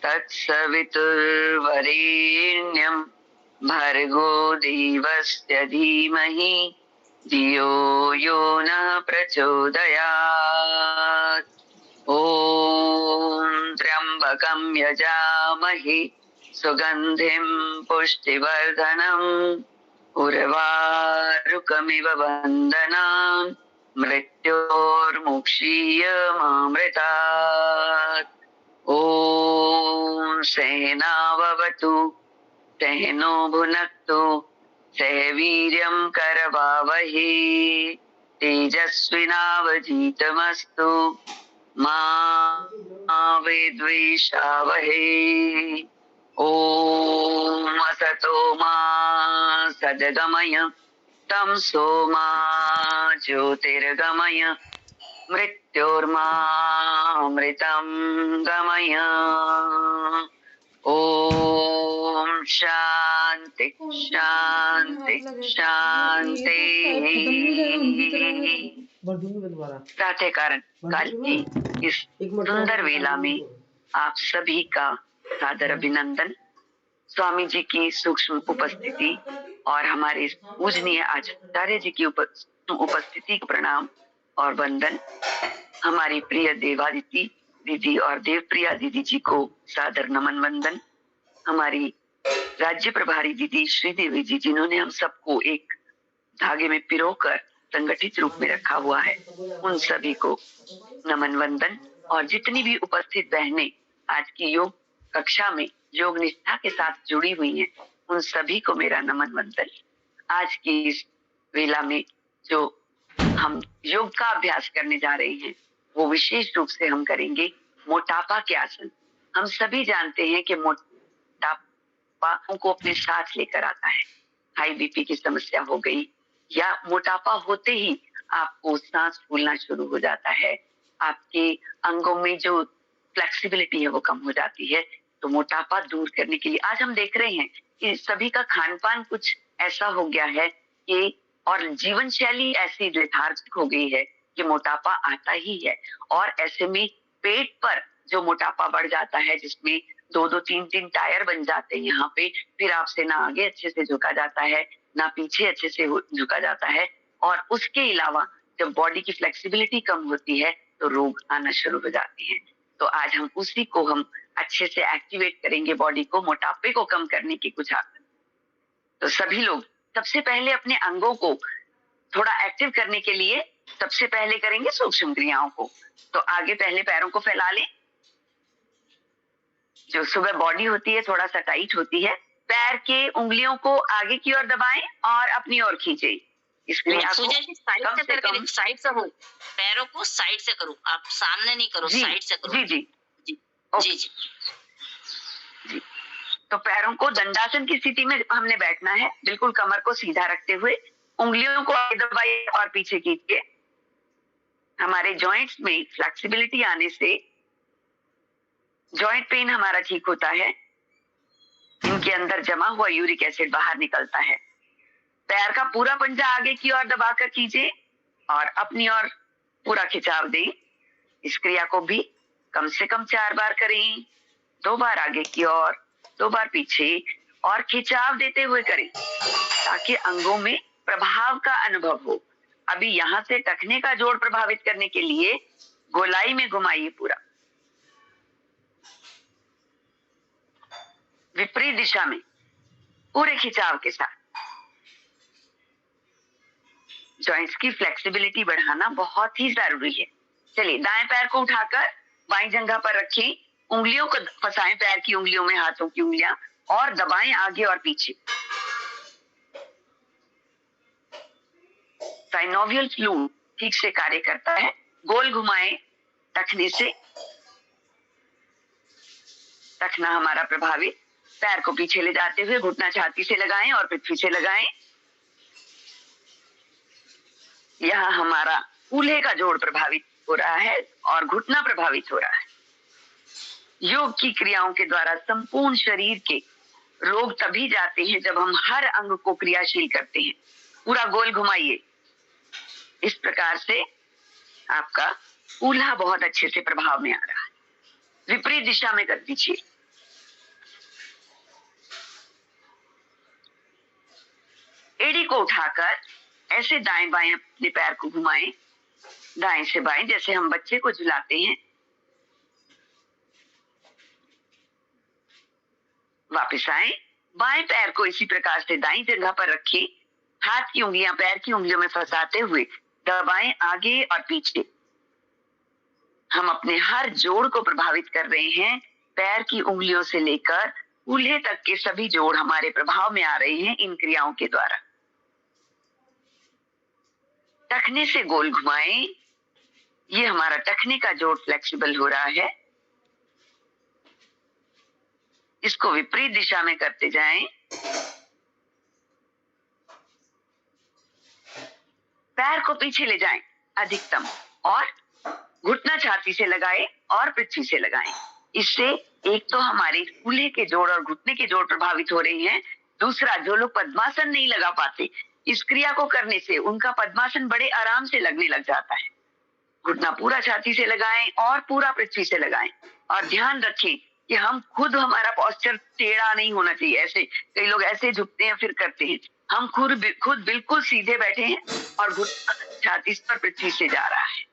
तत्सवितुर्वरेण्यं भर्गो देवस्य धीमहि धियो यो नः प्रचोदयात्। ॐ त्र्यम्बकं यजामहे सुगन्धिं पुष्टिवर्धनम् उर्वारुकमिव वन्दनान् मृत्योर्मुक्षीयमामृतात्। ॐ सहनाववतु सहनो भुनक्तु सह वीर्यं करवावहे तेजस्विनावधीतमस्तु मा विद्विषावहे। ॐ असतो मा सद्गमय तमसो मा ज्योतिर्गमय मृत्योर्मामृतं गमय। ओम शांति शांति शांति। प्रातः कारण काल की इस सुंदर वेला में आप सभी का सादर अभिनंदन। स्वामी जी की सूक्ष्म उपस्थिति और हमारे पूजनीय आचार्य जी की उपस्थिति को प्रणाम और वंदन। हमारी प्रिय देवादिति दीदी और देवप्रिया दीदी जी को सादर नमन वंदन। हमारी राज्य प्रभारी दीदी श्रीदेवी जी, जिन्होंने हम सबको एक धागे में पिरोकर संगठित रूप में रखा हुआ है, उन सभी को नमन वंदन। और जितनी भी उपस्थित बहनें आज की योग कक्षा में योग निष्ठा के साथ जुड़ी हुई हैं, उन सभी को मेरा नमन वंदन। आज की इस वेला में जो हम योग का अभ्यास करने जा रहे हैं, वो विशेष रूप से हम करेंगे मोटापा के आसन। हम सभी जानते हैं कि मोटापा को अपने साथ लेकर आता है। हाई बीपी की समस्या हो गई या मोटापा होते ही आपको सांस फूलना शुरू हो जाता है, आपके अंगों में जो फ्लेक्सिबिलिटी है वो कम हो जाती है। तो मोटापा दूर करने के लिए आज हम देख रहे हैं कि सभी का खान पान कुछ ऐसा हो गया है कि और जीवन शैली ऐसी लेथार्जिक हो गई है कि मोटापा आता ही है। और ऐसे में पेट पर जो मोटापा बढ़ जाता है, जिसमें 2-2, 3-3 टायर बन जाते हैं यहाँ पे, फिर आपसे ना आगे अच्छे से झुका जाता है ना पीछे अच्छे से झुका जाता है। और उसके अलावा जब बॉडी की फ्लेक्सिबिलिटी कम होती है तो रोग आना शुरू हो जाते हैं। तो आज हम उसी को हम अच्छे से एक्टिवेट करेंगे, बॉडी को, मोटापे को कम करने की कुछ आसन। तो सभी लोग सबसे पहले अपने अंगों को थोड़ा एक्टिव करने के लिए सबसे पहले करेंगे सूक्ष्म क्रियाओं को। तो आगे पहले पैरों को फैला लें। जो सुबह बॉडी होती है थोड़ा सा टाइट होती है, पैर के उंगलियों को आगे की ओर दबाएं और अपनी ओर खींचे। इस क्रिया को साइड से करके साइड से हो, पैरों को साइड से करो, आप सामने नहीं करो, साइड से करो। जी जी जी जी जी जी। तो पैरों को दंडासन की स्थिति में हमने बैठना है, बिल्कुल कमर को सीधा रखते हुए, उंगलियों को आगे दबाइए और पीछे कीजिए। हमारे जॉइंट्स में फ्लेक्सिबिलिटी आने से जॉइंट पेन हमारा ठीक होता है, इनके अंदर जमा हुआ यूरिक एसिड बाहर निकलता है। पैर का पूरा पंजा आगे की ओर दबाकर कीजिए और अपनी ओर पूरा खिंचाव दें। इस क्रिया को भी कम से कम 4 बार करें, 2 बार आगे की ओर, 2 बार पीछे, और खिंचाव देते हुए करें ताकि अंगों में प्रभाव का अनुभव हो। अभी यहाँ से टखने का जोड़ प्रभावित करने के लिए गोलाई में घुमाइए पूरा, विपरीत दिशा में पूरे खिंचाव के साथ। जॉइंट्स की फ्लेक्सिबिलिटी बढ़ाना बहुत ही जरूरी है। चलिए, दाएं पैर को उठाकर बाईं जंघा पर रखें, उंगलियों को फंसाएं पैर की उंगलियों में, हाथों की उंगलियां, और दबाएं आगे और पीछे। साइनोवियल फ्लूइड ठीक से कार्य करता है। गोल घुमाएं टखने से, टखना हमारा प्रभावित। पैर को पीछे ले जाते हुए घुटना छाती से लगाएं और पृथ्वी से लगाएं। यहाँ हमारा कूल्हे का जोड़ प्रभावित हो रहा है और घुटना प्रभावित हो रहा है। योग की क्रियाओं के द्वारा संपूर्ण शरीर के रोग तभी जाते हैं जब हम हर अंग को क्रियाशील करते हैं। पूरा गोल घुमाइए। इस प्रकार से आपका कूल्हा बहुत अच्छे से प्रभाव में आ रहा है। विपरीत दिशा में कर दीजिए। एड़ी को उठाकर ऐसे दाएं बाएं अपने पैर को घुमाएं, दाएं से बाएं, जैसे हम बच्चे को झुलाते हैं। वापस आए, बाएं पैर को इसी प्रकार से दाईं जगह पर रखिए, हाथ की उंगलियां पैर की उंगलियों में फंसाते हुए दबाएं आगे और पीछे। हम अपने हर जोड़ को प्रभावित कर रहे हैं। पैर की उंगलियों से लेकर कूल्हे तक के सभी जोड़ हमारे प्रभाव में आ रहे हैं इन क्रियाओं के द्वारा। टखने से गोल घुमाएं, ये हमारा टखने का जोड़ फ्लेक्सिबल हो रहा है। इसको विपरीत दिशा में करते जाएं। पैर को पीछे ले जाएं अधिकतम, और घुटना छाती से लगाएं और पृथ्वी से लगाएं। इससे एक तो हमारे कूल्हे के जोड़ और घुटने के जोड़ प्रभावित हो रहे हैं। दूसरा, जो लोग पद्मासन नहीं लगा पाते, इस क्रिया को करने से उनका पद्मासन बड़े आराम से लगने लग जाता है। घुटना पूरा छाती से लगाएं और पूरा पृथ्वी से लगाएं। और ध्यान रखें कि हम खुद, हमारा पोस्चर टेढ़ा नहीं होना चाहिए। ऐसे कई लोग ऐसे झुकते हैं फिर करते हैं। हम खुद बिल्कुल सीधे बैठे हैं और घुटना छाती पर पृथ्वी से जा रहा है।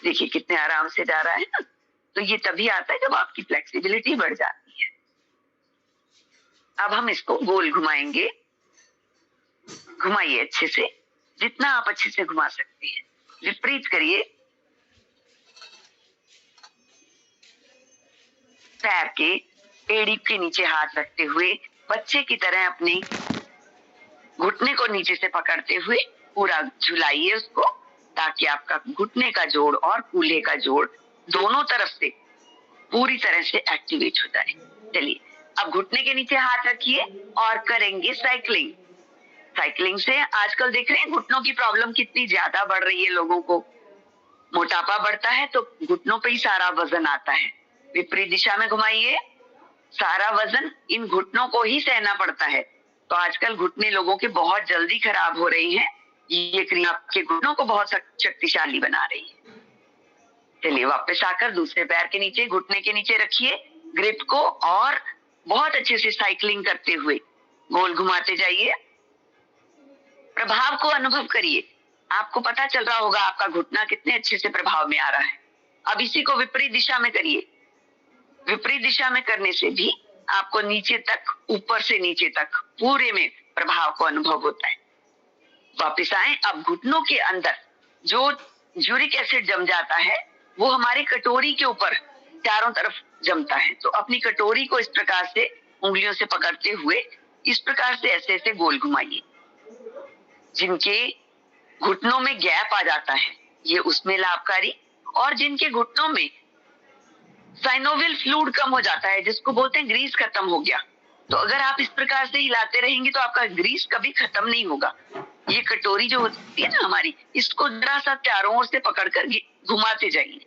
देखिए कितने आराम से जा रहा है ना। तो ये तभी आता है जब आपकी फ्लेक्सिबिलिटी बढ़ जाती है। अब हम इसको गोल घुमाएंगे। घुमाइए अच्छे से, जितना आप अच्छे से घुमा सकते हैं। विपरीत करिए। पैर के एड़ी के नीचे हाथ रखते हुए बच्चे की तरह अपने घुटने को नीचे से पकड़ते हुए पूरा झुलाइए उसको, ताकि आपका घुटने का जोड़ और कूल्हे का जोड़ दोनों तरफ से पूरी तरह से एक्टिवेट हो जाए। चलिए, अब घुटने के नीचे हाथ रखिए और करेंगे साइकिलिंग। साइकिलिंग से आजकल देख रहे हैं घुटनों की प्रॉब्लम कितनी ज्यादा बढ़ रही है लोगों को। मोटापा बढ़ता है तो घुटनों पे ही सारा वजन आता है। विपरीत दिशा में घुमाइए, सारा वजन इन घुटनों को ही सहना पड़ता है। तो आजकल घुटने लोगों के बहुत जल्दी खराब हो रही हैं। ये क्रिया आपके घुटनों को बहुत शक्तिशाली बना रही है। चलिए, वापस आकर दूसरे पैर के नीचे, घुटने के नीचे रखिए ग्रिप को, और बहुत अच्छे से साइकिलिंग करते हुए गोल घुमाते जाइए। प्रभाव को अनुभव करिए। आपको पता चल रहा होगा आपका घुटना कितने अच्छे से प्रभाव में आ रहा है। अब इसी को विपरीत दिशा में करिए। विपरीत दिशा में करने से भी आपको नीचे तक, ऊपर से नीचे तक पूरे में प्रभाव को अनुभव होता है। वापिस आए। अब घुटनों के अंदर जो यूरिक एसिड जम जाता है वो हमारी कटोरी के ऊपर चारों तरफ जमता है। तो अपनी कटोरी को इस प्रकार से उंगलियों से पकड़ते हुए इस प्रकार से ऐसे ऐसे गोल घुमाइए। जिनके घुटनों में गैप आ जाता है ये उसमें लाभकारी, और जिनके घुटनों में साइनोवियल फ्लूइड कम हो जाता है, जिसको बोलते हैं ग्रीस खत्म हो गया, तो अगर आप इस प्रकार से हिलाते रहेंगे तो आपका ग्रीस कभी खत्म नहीं होगा। ये कटोरी जो होती है ना हमारी, इसको जरा सा चारों ओर से पकड़कर घुमाते जाइए।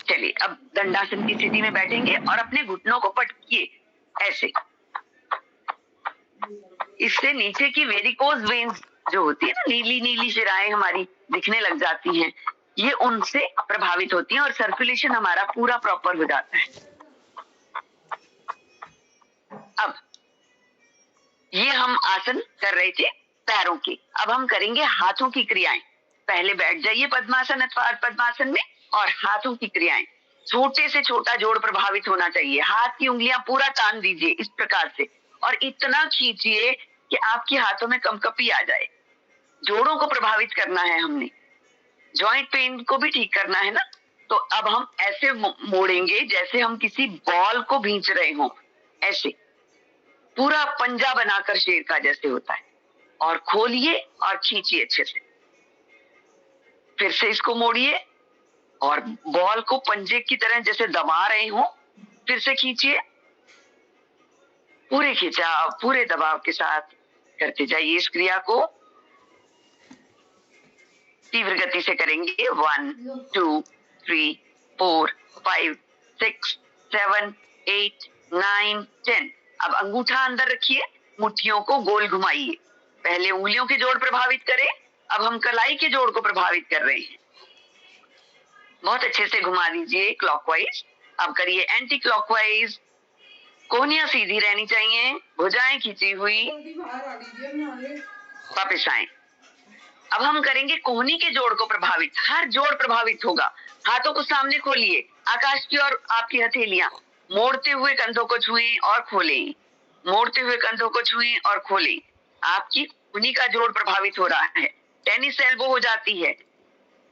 चलिए, अब दंडासन की स्थिति में बैठेंगे और अपने घुटनों को पटकिए ऐसे। इससे नीचे की वेरिकोज वेन्स जो होती है ना, नीली नीली सिराएं हमारी दिखने लग जाती हैं, ये उनसे प्रभावित होती हैं और सर्कुलेशन हमारा पूरा प्रॉपर हो जाता है। अब ये हम आसन कर रहे थे पैरों के। अब हम करेंगे हाथों की क्रियाएं। पहले बैठ जाइए पद्मासन अथवा पद्मासन में, और हाथों की क्रियाएं। छोटे से छोटा जोड़ प्रभावित होना चाहिए। हाथ की उंगलियां पूरा तान दीजिए इस प्रकार से, और इतना खींचिए कि आपके हाथों में कंपकपी आ जाए। जोड़ों को प्रभावित करना है हमने, जॉइंट पेन को भी ठीक करना है ना। तो अब हम ऐसे मोड़ेंगे जैसे हम किसी बॉल को भींच रहे हों, ऐसे पूरा पंजा बनाकर शेर का जैसे होता है, और खोलिए और खींचिए अच्छे से। फिर से इसको मोड़िए और बॉल को पंजे की तरह जैसे दबा रहे हो, फिर से खींचिए। पूरे खिंचाव, पूरे दबाव के साथ करते जाइए इस क्रिया को। तीव्र गति से करेंगे। 1 2 3 4 5 6 7 8 9 10। अब अंगूठा अंदर रखिए, मुट्ठियों को गोल घुमाइए। पहले उंगलियों के जोड़ प्रभावित करें, अब हम कलाई के जोड़ को प्रभावित कर रहे हैं। बहुत अच्छे से घुमा दीजिए क्लॉकवाइज। अब करिए एंटी क्लॉकवाइज। कोहनियां सीधी रहनी चाहिए, भुजाएं खींची हुई। वापस आए। अब हम करेंगे कोहनी के जोड़ को प्रभावित। हर जोड़ प्रभावित होगा। हाथों को सामने खोलिए, आकाश की ओर आपकी हथेलियां। मोड़ते हुए कंधों को छुएं और खोलें, मोड़ते हुए कंधों को छुएं और खोलें। आपकी कोहनी का जोड़ प्रभावित हो रहा है। टेनिस एल्बो हो जाती है।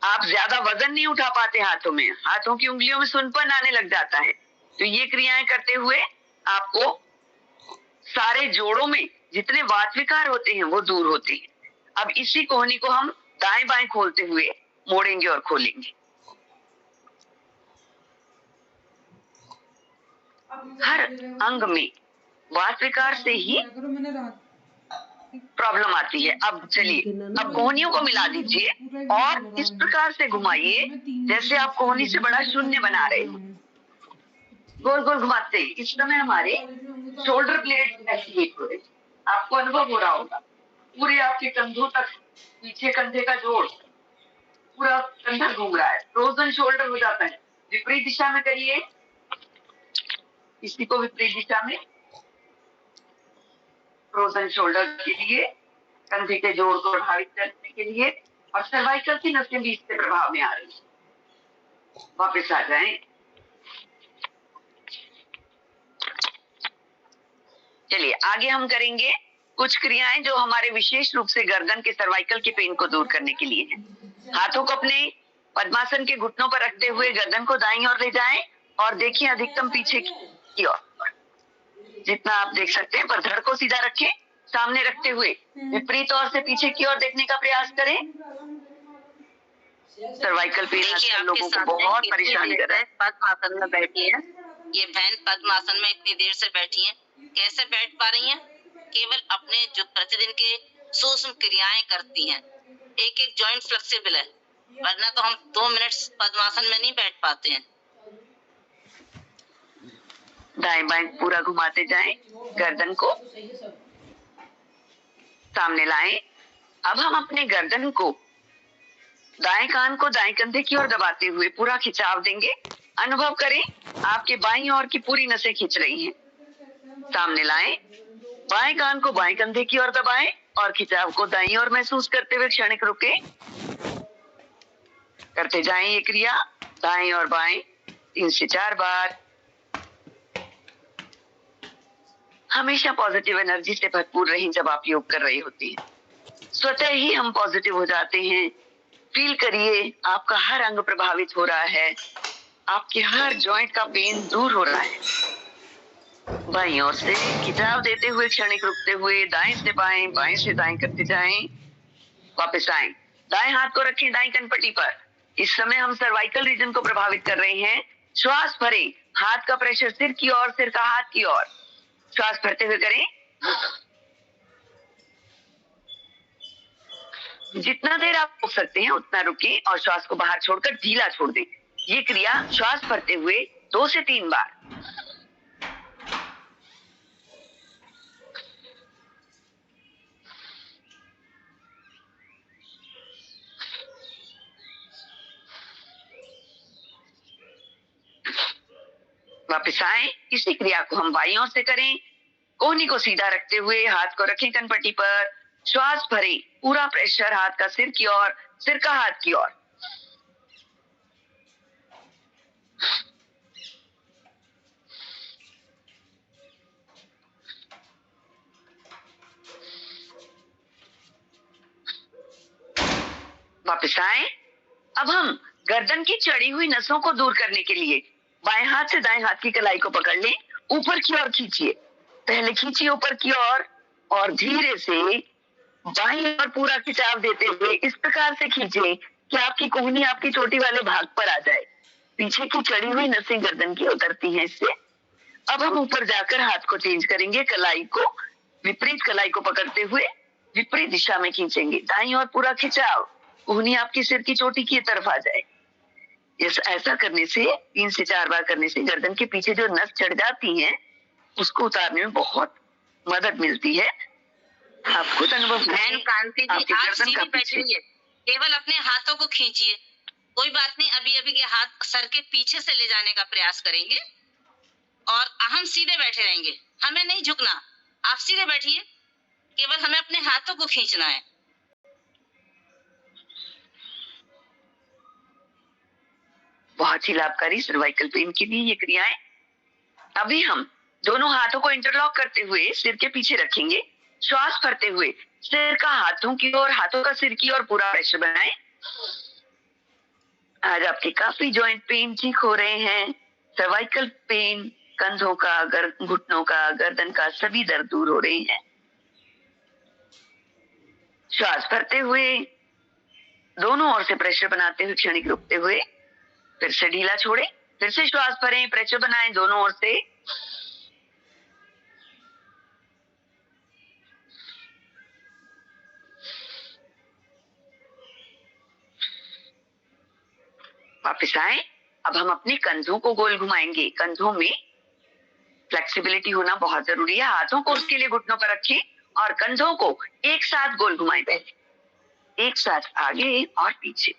आप ज्यादा वजन नहीं उठा पाते हाथों में, हाथों की उंगलियों में सुनपन आने लग जाता है। तो ये क्रियाएं करते हुए आपको सारे जोड़ों में जितने वात विकार होते हैं वो दूर होते हैं। अब इसी कोहनी को हम दाएं बाएं खोलते हुए मोड़ेंगे और खोलेंगे। हर अंग में वात विकार से ही प्रॉब्लम आती है। अब चलिए, अब कोहनियों को मिला दीजिए और इस प्रकार से घुमाइए जैसे आप कोहनी से बड़ा शून्य बना रहे हो। गोल गोल घुमाते हैं। इस समय हमारे शोल्डर ब्लेड एक्टिवेट हो रहे हैं। आपको अनुभव हो रहा होगा पूरे आपके कंधों तक, पीछे कंधे का जोड़, पूरा कंधा घूम रहा है। फ्रोजन शोल्डर हो जाता है। विपरीत दिशा में करिए, इसी को विपरीत दिशा में। फ्रोजन शोल्डर के लिए, कंधे के जोड़ को प्रभावित करने के लिए, और सर्वाइकल की नसें भी इससे प्रभाव में आ रही है। वापस आ जाएं। चलिए आगे हम करेंगे कुछ क्रियाएं जो हमारे विशेष रूप से गर्दन के सर्वाइकल के पेन को दूर करने के लिए हैं। हाथों को अपने पद्मासन के घुटनों पर रखते हुए गर्दन को दाईं ओर ले जाएं और देखिए अधिकतम पीछे की ओर, जितना आप देख सकते हैं। पर धड़ को सीधा रखें, सामने रखते हुए विपरीत ओर से पीछे की ओर देखने का प्रयास करें। सर्वाइकल पेन आजकल लोगों को बहुत परेशान कर रहा है। पद्मासन में बैठी है, ये बहन पद्मासन में इतनी देर से बैठी है, कैसे बैठ पा रही हैं? केवल अपने जो प्रतिदिन के सूक्ष्म क्रियाएं करती हैं। एक एक जॉइंट फ्लेक्सिबल है, वरना तो हम 2 मिनट पद्मासन में नहीं बैठ पाते हैं। दाएं बाएं पूरा घुमाते जाएं, गर्दन को सामने लाएं। अब हम अपने गर्दन को, दाएं कान को दाएं कंधे की ओर दबाते हुए पूरा खिंचाव देंगे। अनुभव करें आपके बाईं ओर की पूरी नसें खिंच रही हैं। सामने लाएं, बाएं कान को बाएं कंधे की ओर दबाएं और खिंचाव को दाईं ओर महसूस करते हुए क्षणिक रुके। करते जाएं ये क्रिया दाएं और बाएं 3 से 4 बार। हमेशा पॉजिटिव एनर्जी से भरपूर रहें जब आप योग कर रही होती हैं। स्वतः ही हम पॉजिटिव हो जाते हैं। फील करिए आपका हर अंग प्रभावित हो रहा है, आपके हर जॉइंट का पेन दूर हो रहा है। बाईं ओर से खिंचाव देते हुए क्षणिक रुकते हुए दाएं से बाएं, बाएं से दाएं करते जाएं। वापस आएं। दाएं हाथ को रखें दाएं कनपट्टी पर। इस समय हम सर्वाइकल रीजन को प्रभावित कर रहे हैं। श्वास भरें, हाथ का प्रेशर सिर की ओर, सिर का हाथ की ओर। श्वास भरते हुए करें। जितना देर आप रुक सकते हैं उतना रुकें और श्वास को बाहर छोड़कर ढीला छोड़ दें। ये क्रिया श्वास भरते हुए 2 से 3 बार। वापस आए। इसी क्रिया को हम बाईं ओर से करें। कोहनी को सीधा रखते हुए हाथ को रखें कनपट्टी पर। श्वास भरें, पूरा प्रेशर हाथ का सिर की ओर, सिर का हाथ की ओर। वापस आए। अब हम गर्दन की चढ़ी हुई नसों को दूर करने के लिए बाएं हाथ से दाएं हाथ की कलाई को पकड़ लें, ऊपर की ओर खींचिए। पहले खींचिए ऊपर की ओर और धीरे से बाईं ओर पूरा खिंचाव देते हुए इस प्रकार से खींचिए कि आपकी कोहनी आपकी चोटी वाले भाग पर आ जाए। पीछे की चढ़ी हुई नसें गर्दन की उतरती हैं इससे। अब हम ऊपर जाकर हाथ को चेंज करेंगे, कलाई को विपरीत कलाई को पकड़ते हुए विपरीत दिशा में खींचेंगे। दाईं ओर पूरा खिंचाव, कोहनी आपकी सिर की चोटी की तरफ आ जाए। ऐसा करने से 3 से 4 बार करने से गर्दन के पीछे जो नस चढ़ जाती हैं उसको उतारने में बहुत मदद मिलती है। आपको अनुभव बहन कांति जी, आप सीधी बैठिए, केवल अपने हाथों को खींचिए, कोई बात नहीं, अभी अभी के हाथ सर के पीछे से ले जाने का प्रयास करेंगे और हम सीधे बैठे रहेंगे। हमें नहीं झुकना, आप सीधे बैठिए, केवल हमें अपने हाथों को खींचना है। बहुत ही लाभकारी सर्वाइकल पेन के लिए ये क्रियाएं। अभी हम दोनों हाथों को इंटरलॉक करते हुए सिर के पीछे रखेंगे। श्वास भरते हुए सिर का हाथों की ओर, हाथों का सिर की ओर पूरा प्रेशर बनाएं। आज आपके काफी जॉइंट पेन ठीक हो रहे हैं। सर्वाइकल पेन, कंधों का, घुटनों का, गर्दन का सभी दर्द दूर हो रहे हैं। श्वास भरते हुए दोनों ओर से प्रेशर बनाते हुए क्षणिक रुकते हुए फिर से ढीला छोड़े, फिर से श्वास भरें, प्रेशर बनाएं दोनों ओर से। वापस आए। अब हम अपने कंधों को गोल घुमाएंगे। कंधों में फ्लेक्सिबिलिटी होना बहुत जरूरी है। हाथों को उसके लिए घुटनों पर रखें और कंधों को एक साथ गोल घुमाएं। पहले एक साथ आगे और पीछे,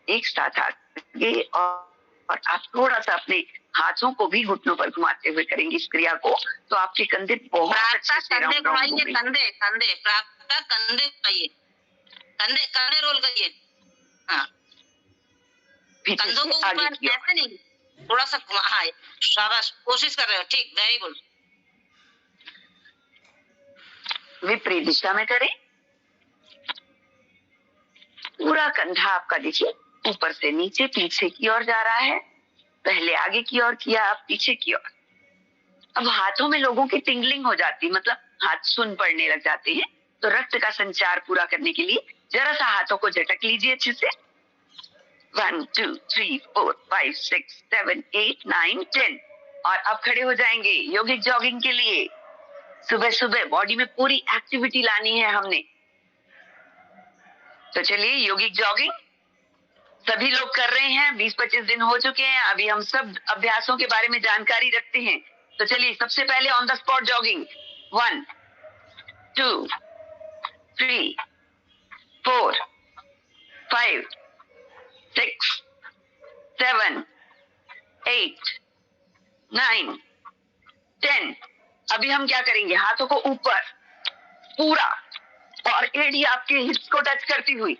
एक साथ आगे और आप थोड़ा सा अपने हाथों को भी घुटनों पर घुमाते हुए करेंगे इस क्रिया को, तो आपके कंधे बहुत अच्छे से राउंड राउंड होंगे। कंधे कंधे प्राप्त कंधे घुमाइए, कंधे कंधे रोल करिए। हाँ, कंधों को ऊपर ऐसे नहीं, थोड़ा सा घुमा। हाँ, शाबाश, कोशिश कर रहे हो, ठीक, वेरी गुड। विपरीत दिशा में करें। पूरा कंधा आपका देखिए ऊपर से नीचे, पीछे की ओर जा रहा है। पहले आगे की ओर किया, आप पीछे की ओर। अब हाथों में लोगों की टिंगलिंग हो जाती, मतलब हाथ सुन पड़ने लग जाते हैं। तो रक्त का संचार पूरा करने के लिए जरा सा हाथों को झटक लीजिए अच्छे से। 1 2 3 4 5 6 7 8 9 10 और अब खड़े हो जाएंगे योगिक जॉगिंग के लिए। सुबह सुबह बॉडी में पूरी एक्टिविटी लानी है हमने। तो चलिए योगिक जॉगिंग सभी लोग कर रहे हैं। 20-25 दिन हो चुके हैं। अभी हम सब अभ्यासों के बारे में जानकारी रखते हैं। तो चलिए सबसे पहले ऑन द स्पॉट जॉगिंग। 1 2 3 4 5 6 7 8 9 10। अभी हम क्या करेंगे, हाथों को ऊपर पूरा और एड़ी आपके हिप्स को टच करती हुई।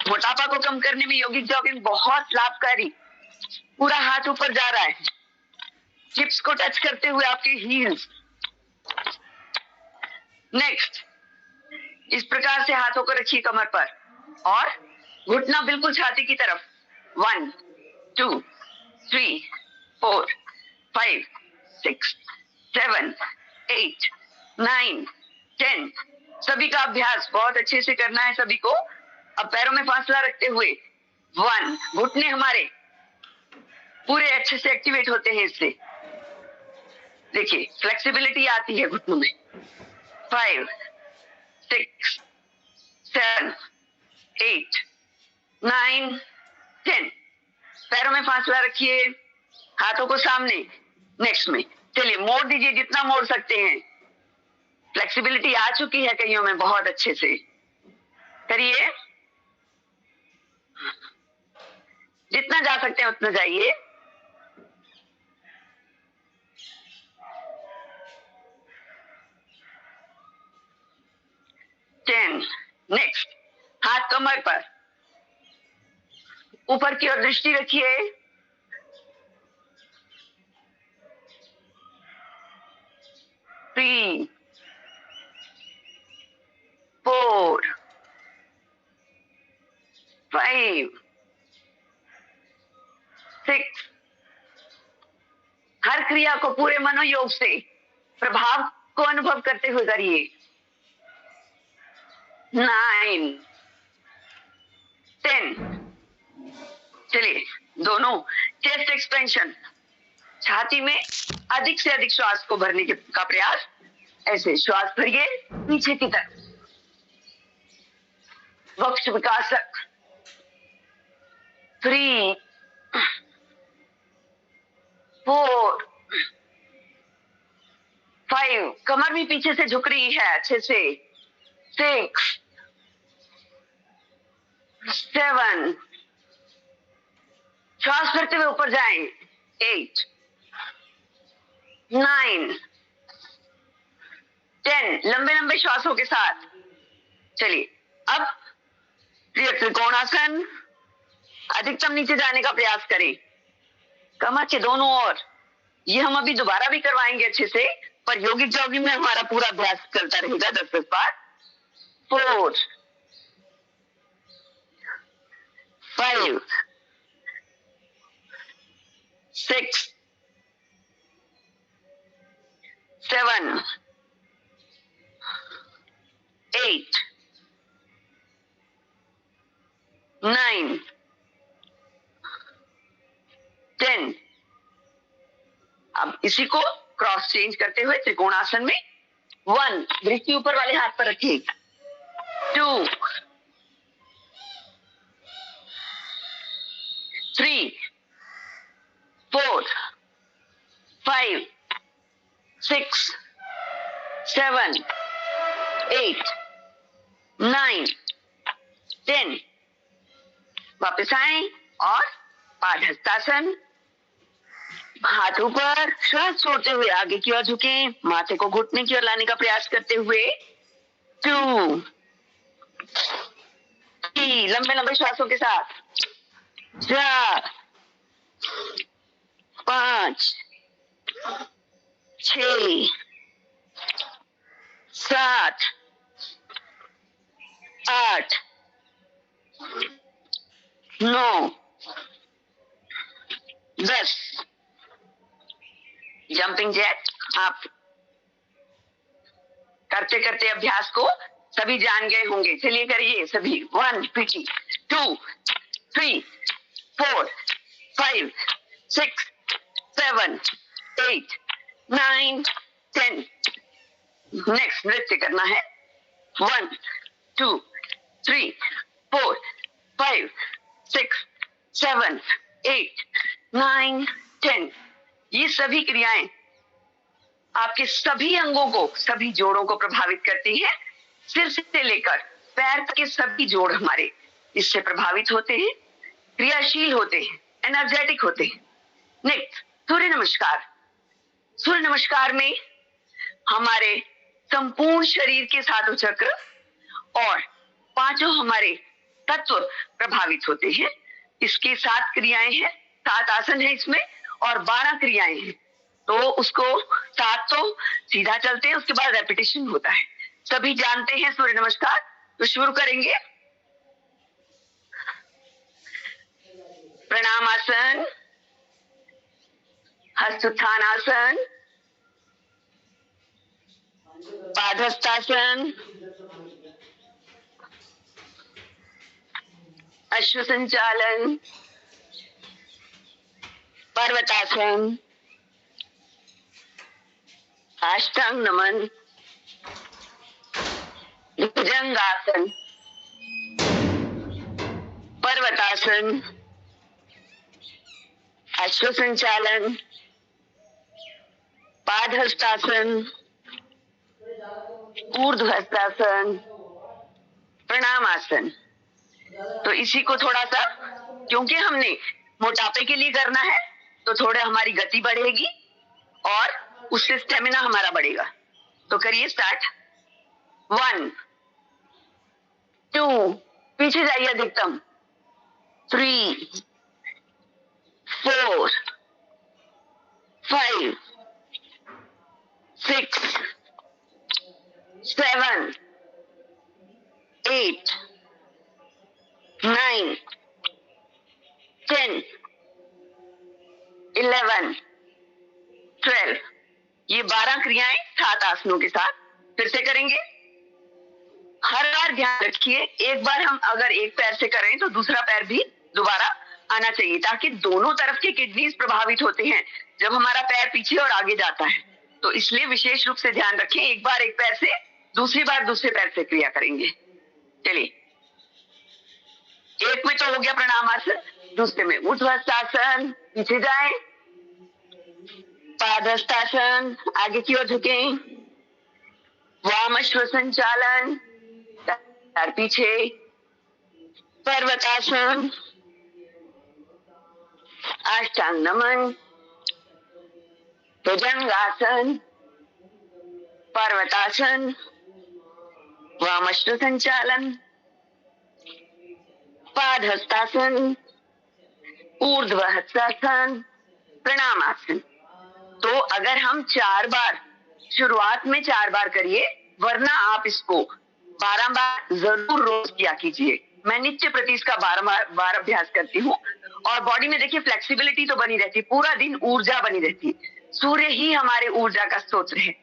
मोटापा को कम करने में योगिक जॉगिंग बहुत लाभकारी। पूरा हाथ ऊपर जा रहा है, हिप्स को टच करते हुए आपके हील्स। नेक्स्ट, इस प्रकार से हाथों को रखिए कमर पर और घुटना बिल्कुल छाती की तरफ। 1 2 3 4 5 6 7 8 9 10। सभी का अभ्यास बहुत अच्छे से करना है सभी को। अब पैरों में फासला रखते हुए 1, घुटने हमारे पूरे अच्छे से एक्टिवेट होते हैं इससे। देखिए फ्लेक्सिबिलिटी आती है घुटनों में। 5 6 7 8 9 10। पैरों में फासला रखिए, हाथों को सामने। नेक्स्ट में चलिए मोड़ दीजिए जितना मोड़ सकते हैं। फ्लेक्सिबिलिटी आ चुकी है कईयों में, बहुत अच्छे से करिए। जितना जा सकते हैं उतना जाइए। नेक्स्ट, हाथ कमर पर, ऊपर की ओर दृष्टि रखिए। 3 4 5 6। हर क्रिया को पूरे मनोयोग से प्रभाव को अनुभव करते हुए करिए। 9 10। चलिए दोनों चेस्ट एक्सपेंशन, छाती में अधिक से अधिक श्वास को भरने का प्रयास। ऐसे श्वास भरिए पीछे की तरफ, वक्ष विकासक। 3 4 5। कमर भी पीछे से झुक रही है अच्छे से। 6 7 श्वास भरते हुए ऊपर जाएं। 8, 9, 10, लंबे लंबे श्वासों के साथ। चलिए अब त्रिकोणासन, अधिकतम नीचे जाने का प्रयास करें, कमर के दोनों ओर। ये हम अभी दोबारा भी करवाएंगे अच्छे से, पर योगिक जॉगिंग में हमारा पूरा अभ्यास चलता रहेगा 10-10 बार। 4, 5, 6, 7, 8, 9, 10। अब इसी को क्रॉस चेंज करते हुए त्रिकोणासन में 1, दृष्टि ऊपर वाले हाथ पर रखिए। 2, 3, 4, 5, 6, 7, 8, 9, 10। वापस आए और पादहस्तासन, हाथ ऊपर, श्वास छोड़ते हुए आगे की ओर झुके, माथे को घुटने की ओर लाने का प्रयास करते हुए। 2, 3, लंबे लंबे श्वासों के साथ। 4, 5, 6, 7, 8, 9, 10। जंपिंग जैक आप करते करते अभ्यास को सभी जान गए होंगे। चलिए करिए सभी। 1, 2, 3, 4, 5, 6, 7, 8, 9, 10। नेक्स्ट नृत्य करना है। 1, 2, 3, 4, 5, 6, 7, 8, 9, 10। ये सभी क्रियाएं आपके सभी अंगों को, सभी जोड़ों को प्रभावित करती है। सिर से लेकर पैर तक के सभी जोड़ हमारे इससे प्रभावित होते हैं, क्रियाशील होते हैं, एनर्जेटिक होते हैं। नेक्स्ट सूर्य नमस्कार। सूर्य नमस्कार में हमारे संपूर्ण शरीर के सातों चक्र और पांचों हमारे तत्व प्रभावित होते हैं। इसके 7 क्रियाएं हैं, 7 आसन है इसमें और 12 क्रियाएं हैं। तो उसको 7 तो सीधा चलते हैं, उसके बाद रेपिटेशन होता है। सभी जानते हैं सूर्य नमस्कार, तो शुरू करेंगे। प्रणामासन, हस्तोत्थानासन, पादहस्तासन, अश्व संचालन, पर्वतासन, अष्टांग नमन, भुजंगासन, पर्वतासन, अश्व संचालन, पादहस्तासन, ऊर्ध्वहस्तासन, प्रणामासन। तो इसी को थोड़ा सा, क्योंकि हमने मोटापे के लिए करना है, तो थोड़े हमारी गति बढ़ेगी और उससे स्टेमिना हमारा बढ़ेगा। तो करिए स्टार्ट। 1, 2, पीछे जाइए अधिकतम। 3, 4, 5, 6, 7, 8, 9, 10, 11, 12। ये 12 क्रियाएं 7 आसनों के साथ फिर से करेंगे। हर बार ध्यान रखिए, एक बार हम अगर एक पैर से करें तो दूसरा पैर भी दोबारा आना चाहिए, ताकि दोनों तरफ के किडनीज प्रभावित होते हैं जब हमारा पैर पीछे और आगे जाता है। तो इसलिए विशेष रूप से ध्यान रखें, एक बार एक पैर से, दूसरी बार दूसरे पैर से क्रिया करेंगे। चलिए, एक में तो हो गया प्रणामासन, दूसरे में ऊर्ध्वहस्तासन, पीछे जाएं, पादहस्तासन, आगे की ओर झुकें, वाम अश्व संचालन, पैर पीछे, पर्वतासन, अष्टांग नमन, भुजंगासन, पर्वतासन, वामश्नु संचालन, पादहस्तासन, ऊर्ध्व हस्तासन, प्रणामासन। तो अगर हम 4 बार, शुरुआत में 4 बार करिए, वरना आप इसको 12 बार जरूर रोज किया कीजिए। मैं नित्य प्रति इसका 12 बार अभ्यास करती हूँ और बॉडी में देखिए फ्लेक्सिबिलिटी तो बनी रहती है, पूरा दिन ऊर्जा बनी रहती है। सूर्य ही हमारे ऊर्जा का स्रोत है,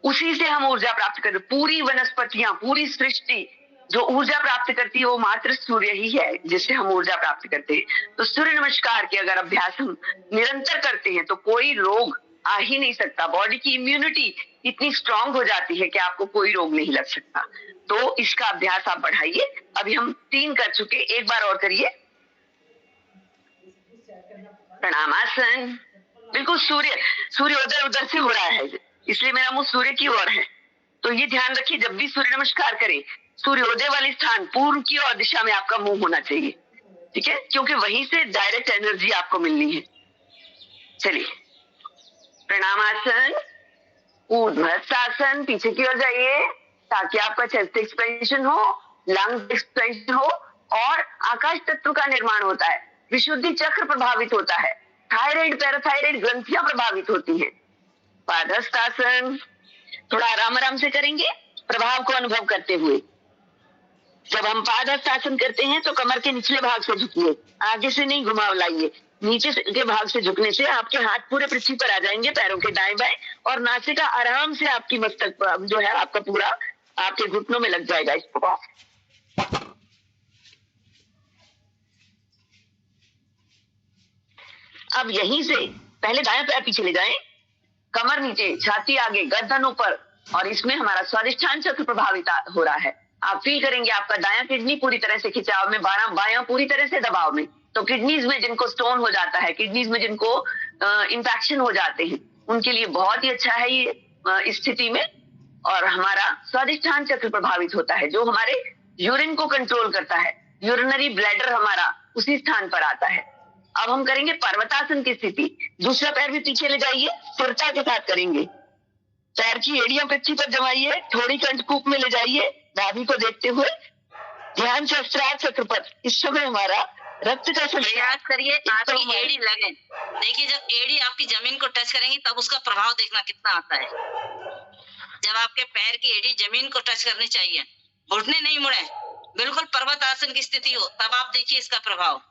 उसी से हम ऊर्जा प्राप्त करते। पूरी वनस्पतियां, पूरी सृष्टि जो ऊर्जा प्राप्त करती है वो मात्र सूर्य ही है जिससे हम ऊर्जा प्राप्त करते हैं। तो सूर्य नमस्कार के अगर अभ्यास हम निरंतर करते हैं तो कोई रोग आ ही नहीं सकता। बॉडी की इम्यूनिटी इतनी स्ट्रांग हो जाती है कि आपको कोई रोग नहीं लग सकता। तो इसका अभ्यास आप बढ़ाइए। अभी हम 3 कर चुके, एक बार और करिए। प्रणामासन, बिल्कुल सूर्योदय उधर से हो रहा है, इसलिए मेरा मुंह सूर्य की ओर है। तो ये ध्यान रखिए, जब भी सूर्य नमस्कार करें, सूर्योदय वाले स्थान पूर्व की ओर दिशा में आपका मुंह होना चाहिए, ठीक है, क्योंकि वहीं से डायरेक्ट एनर्जी आपको मिलनी है। चलिए, प्रणामासन, ऊर्ध्वहस्तासन, पीछे की ओर जाइए ताकि आपका चेस्ट एक्सपेंशन हो, लंग एक्सपेंशन हो और आकाश तत्व का निर्माण होता है। विशुद्धि चक्र प्रभावित होता है, थायराइड पैराथायराइड ग्रंथियां प्रभावित होती हैं। पादहस्तासन, थोड़ा आराम आराम से करेंगे, प्रभाव को अनुभव करते हुए। जब हम पादहस्तासन करते हैं तो कमर के निचले भाग से झुकिए, आगे से नहीं घुमाव लाइए। नीचे के भाग से झुकने से आपके हाथ पूरे पृथ्वी पर आ जाएंगे, पैरों के दाएं बाएं, और नासिका आराम से आपकी मस्तक जो है आपका पूरा आपके घुटनों में लग जाएगा। इसको अब यहीं से पहले दायां पैर पीछे ले जाएं, कमर नीचे, छाती आगे, गर्दन ऊपर, और इसमें हमारा स्वादिष्ठान चक्र प्रभावित हो रहा है। आप फील करेंगे आपका दायां किडनी पूरी तरह से खिंचाव में, बायां पूरी तरह से दबाव में। तो किडनीज में जिनको स्टोन हो जाता है, किडनीज में जिनको इंफेक्शन हो जाते हैं, उनके लिए बहुत ही अच्छा है ये स्थिति में। और हमारा स्वादिष्ठान चक्र प्रभावित होता है जो हमारे यूरिन को कंट्रोल करता है। यूरिनरी ब्लैडर हमारा उसी स्थान पर आता है। अब हम करेंगे पर्वतासन की स्थिति। दूसरा पैर भी पीछे ले जाइए, स्थिरता के साथ करेंगे। पैर की एड़ियां पृथ्वी पर जमाइए, थोड़ी कंठकूप में ले जाइए, नाभि को देखते हुए। ध्यान सहस्त्रार चक्र पर इस समय हमारा रक्त का प्रयास करिए, आपकी एड़ी लगे। देखिए, जब एड़ी आपकी जमीन को टच करेंगी तब उसका प्रभाव देखना कितना आता है। जब आपके पैर की एड़ी जमीन को टच करनी चाहिए, घुटने नहीं मुड़े, बिल्कुल पर्वतासन की स्थिति हो, तब आप देखिए इसका प्रभाव।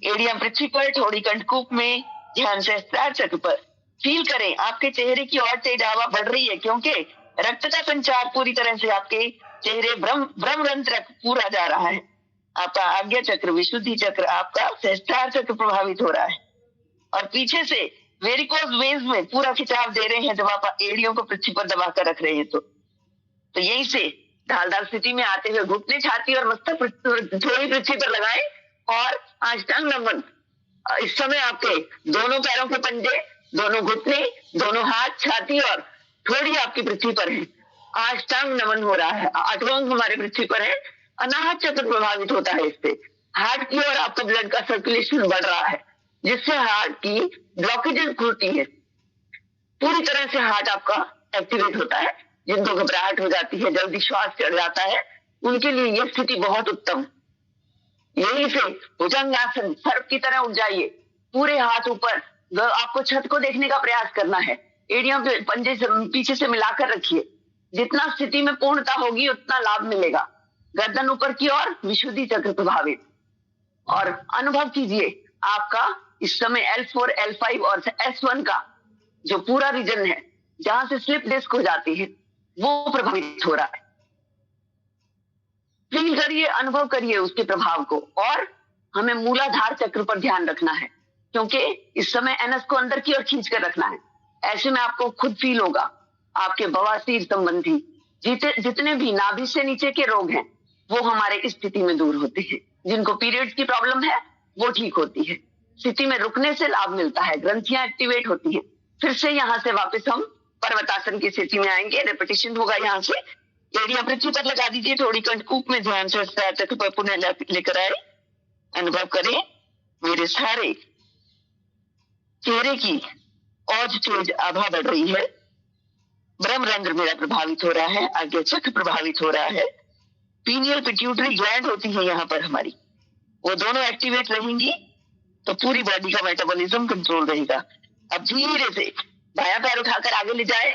एड़ियां पृथ्वी पर, थोड़ी कंठकूप में, ध्यान सहस्त्रार चक्र पर। फील करें आपके चेहरे की ओर तेज हवा बढ़ रही है, क्योंकि रक्त का संचार पूरी तरह से आपके चेहरे ब्रह्मरंध्र पूरा जा रहा है। आपका आज्ञा चक्र, विशुद्धि चक्र, आपका सहस्त्रार चक्र प्रभावित हो रहा है। और पीछे से वेरिकोज वेन्स में पूरा खिंचाव दे रहे हैं जब आप एड़ियों को पृथ्वी पर दबा कर रख रहे हैं। तो यहीं से ढालदार स्थिति में आते हुए घुटने, छाती और मस्तक थोड़ी पृथ्वी पर लगाएं और अष्टांग नमन। इस समय आपके दोनों पैरों के पंजे, दोनों घुटने, दोनों हाथ, छाती और थोड़ी आपकी पृथ्वी पर है। अष्टांग नमन हो रहा है, 8वां अंग हमारे पृथ्वी पर है। अनाहत चक्र प्रभावित होता है इससे। हार्ट की ओर आपका ब्लड का सर्कुलेशन बढ़ रहा है, जिससे हार्ट की ब्लॉकेजेस खुलती है। पूरी तरह से हार्ट आपका एक्टिवेट होता है। जिनको घबराहट हो जाती है, जल्दी श्वास चढ़ जाता है, उनके लिए यह स्थिति बहुत उत्तम। यहीं से भुजंगासन, सर्प की तरह उठ जाइए, पूरे हाथ ऊपर। आपको छत को देखने का प्रयास करना है। एड़ियों के पंजे से पीछे से मिलाकर रखिए। जितना स्थिति में पूर्णता होगी उतना लाभ मिलेगा। गर्दन ऊपर की ओर, विशुद्धि चक्र प्रभावित। और अनुभव कीजिए आपका इस समय L4, L5 और S1 का जो पूरा रीजन है जहां से स्लिप डिस्क हो जाती है वो प्रभावित हो रहा है। फील करिए, अनुभव करिए उसके प्रभाव को। और हमें मूलाधार चक्र पर ध्यान रखना है, क्योंकि इस समय एनस को अंदर की ओर खींच कर रखना है। ऐसे में आपको खुद फील होगा आपके बवासीर संबंधी जितने भी नाभि से नीचे के रोग हैं वो हमारे इस स्थिति में दूर होते हैं। जिनको पीरियड्स की प्रॉब्लम है वो ठीक होती है। स्थिति में रुकने से लाभ मिलता है, ग्रंथियां एक्टिवेट होती हैं। फिर से यहाँ से वापस हम पर्वतासन की स्थिति में आएंगे। रेपिटेशन होगा। यहाँ से एड़ियां पृथ्वी पर लगा दीजिए, थोड़ी कंठकूप में ध्यान से चक्र पर पुनः लेकर आए अनुभव करें मेरे सारे चेहरे की और तेज आभा बढ़ रही है, ब्रह्मरंध्र मेरा प्रभावित हो रहा है, आज्ञा चक्र प्रभावित हो रहा है, पीनियल पिट्यूटरी ग्लैंड होती है यहाँ पर हमारी, वो दोनों एक्टिवेट रहेंगी तो पूरी बॉडी का मेटाबॉलिज्म कंट्रोल रहेगा। अब धीरे से बायां पैर उठाकर आगे ले जाए,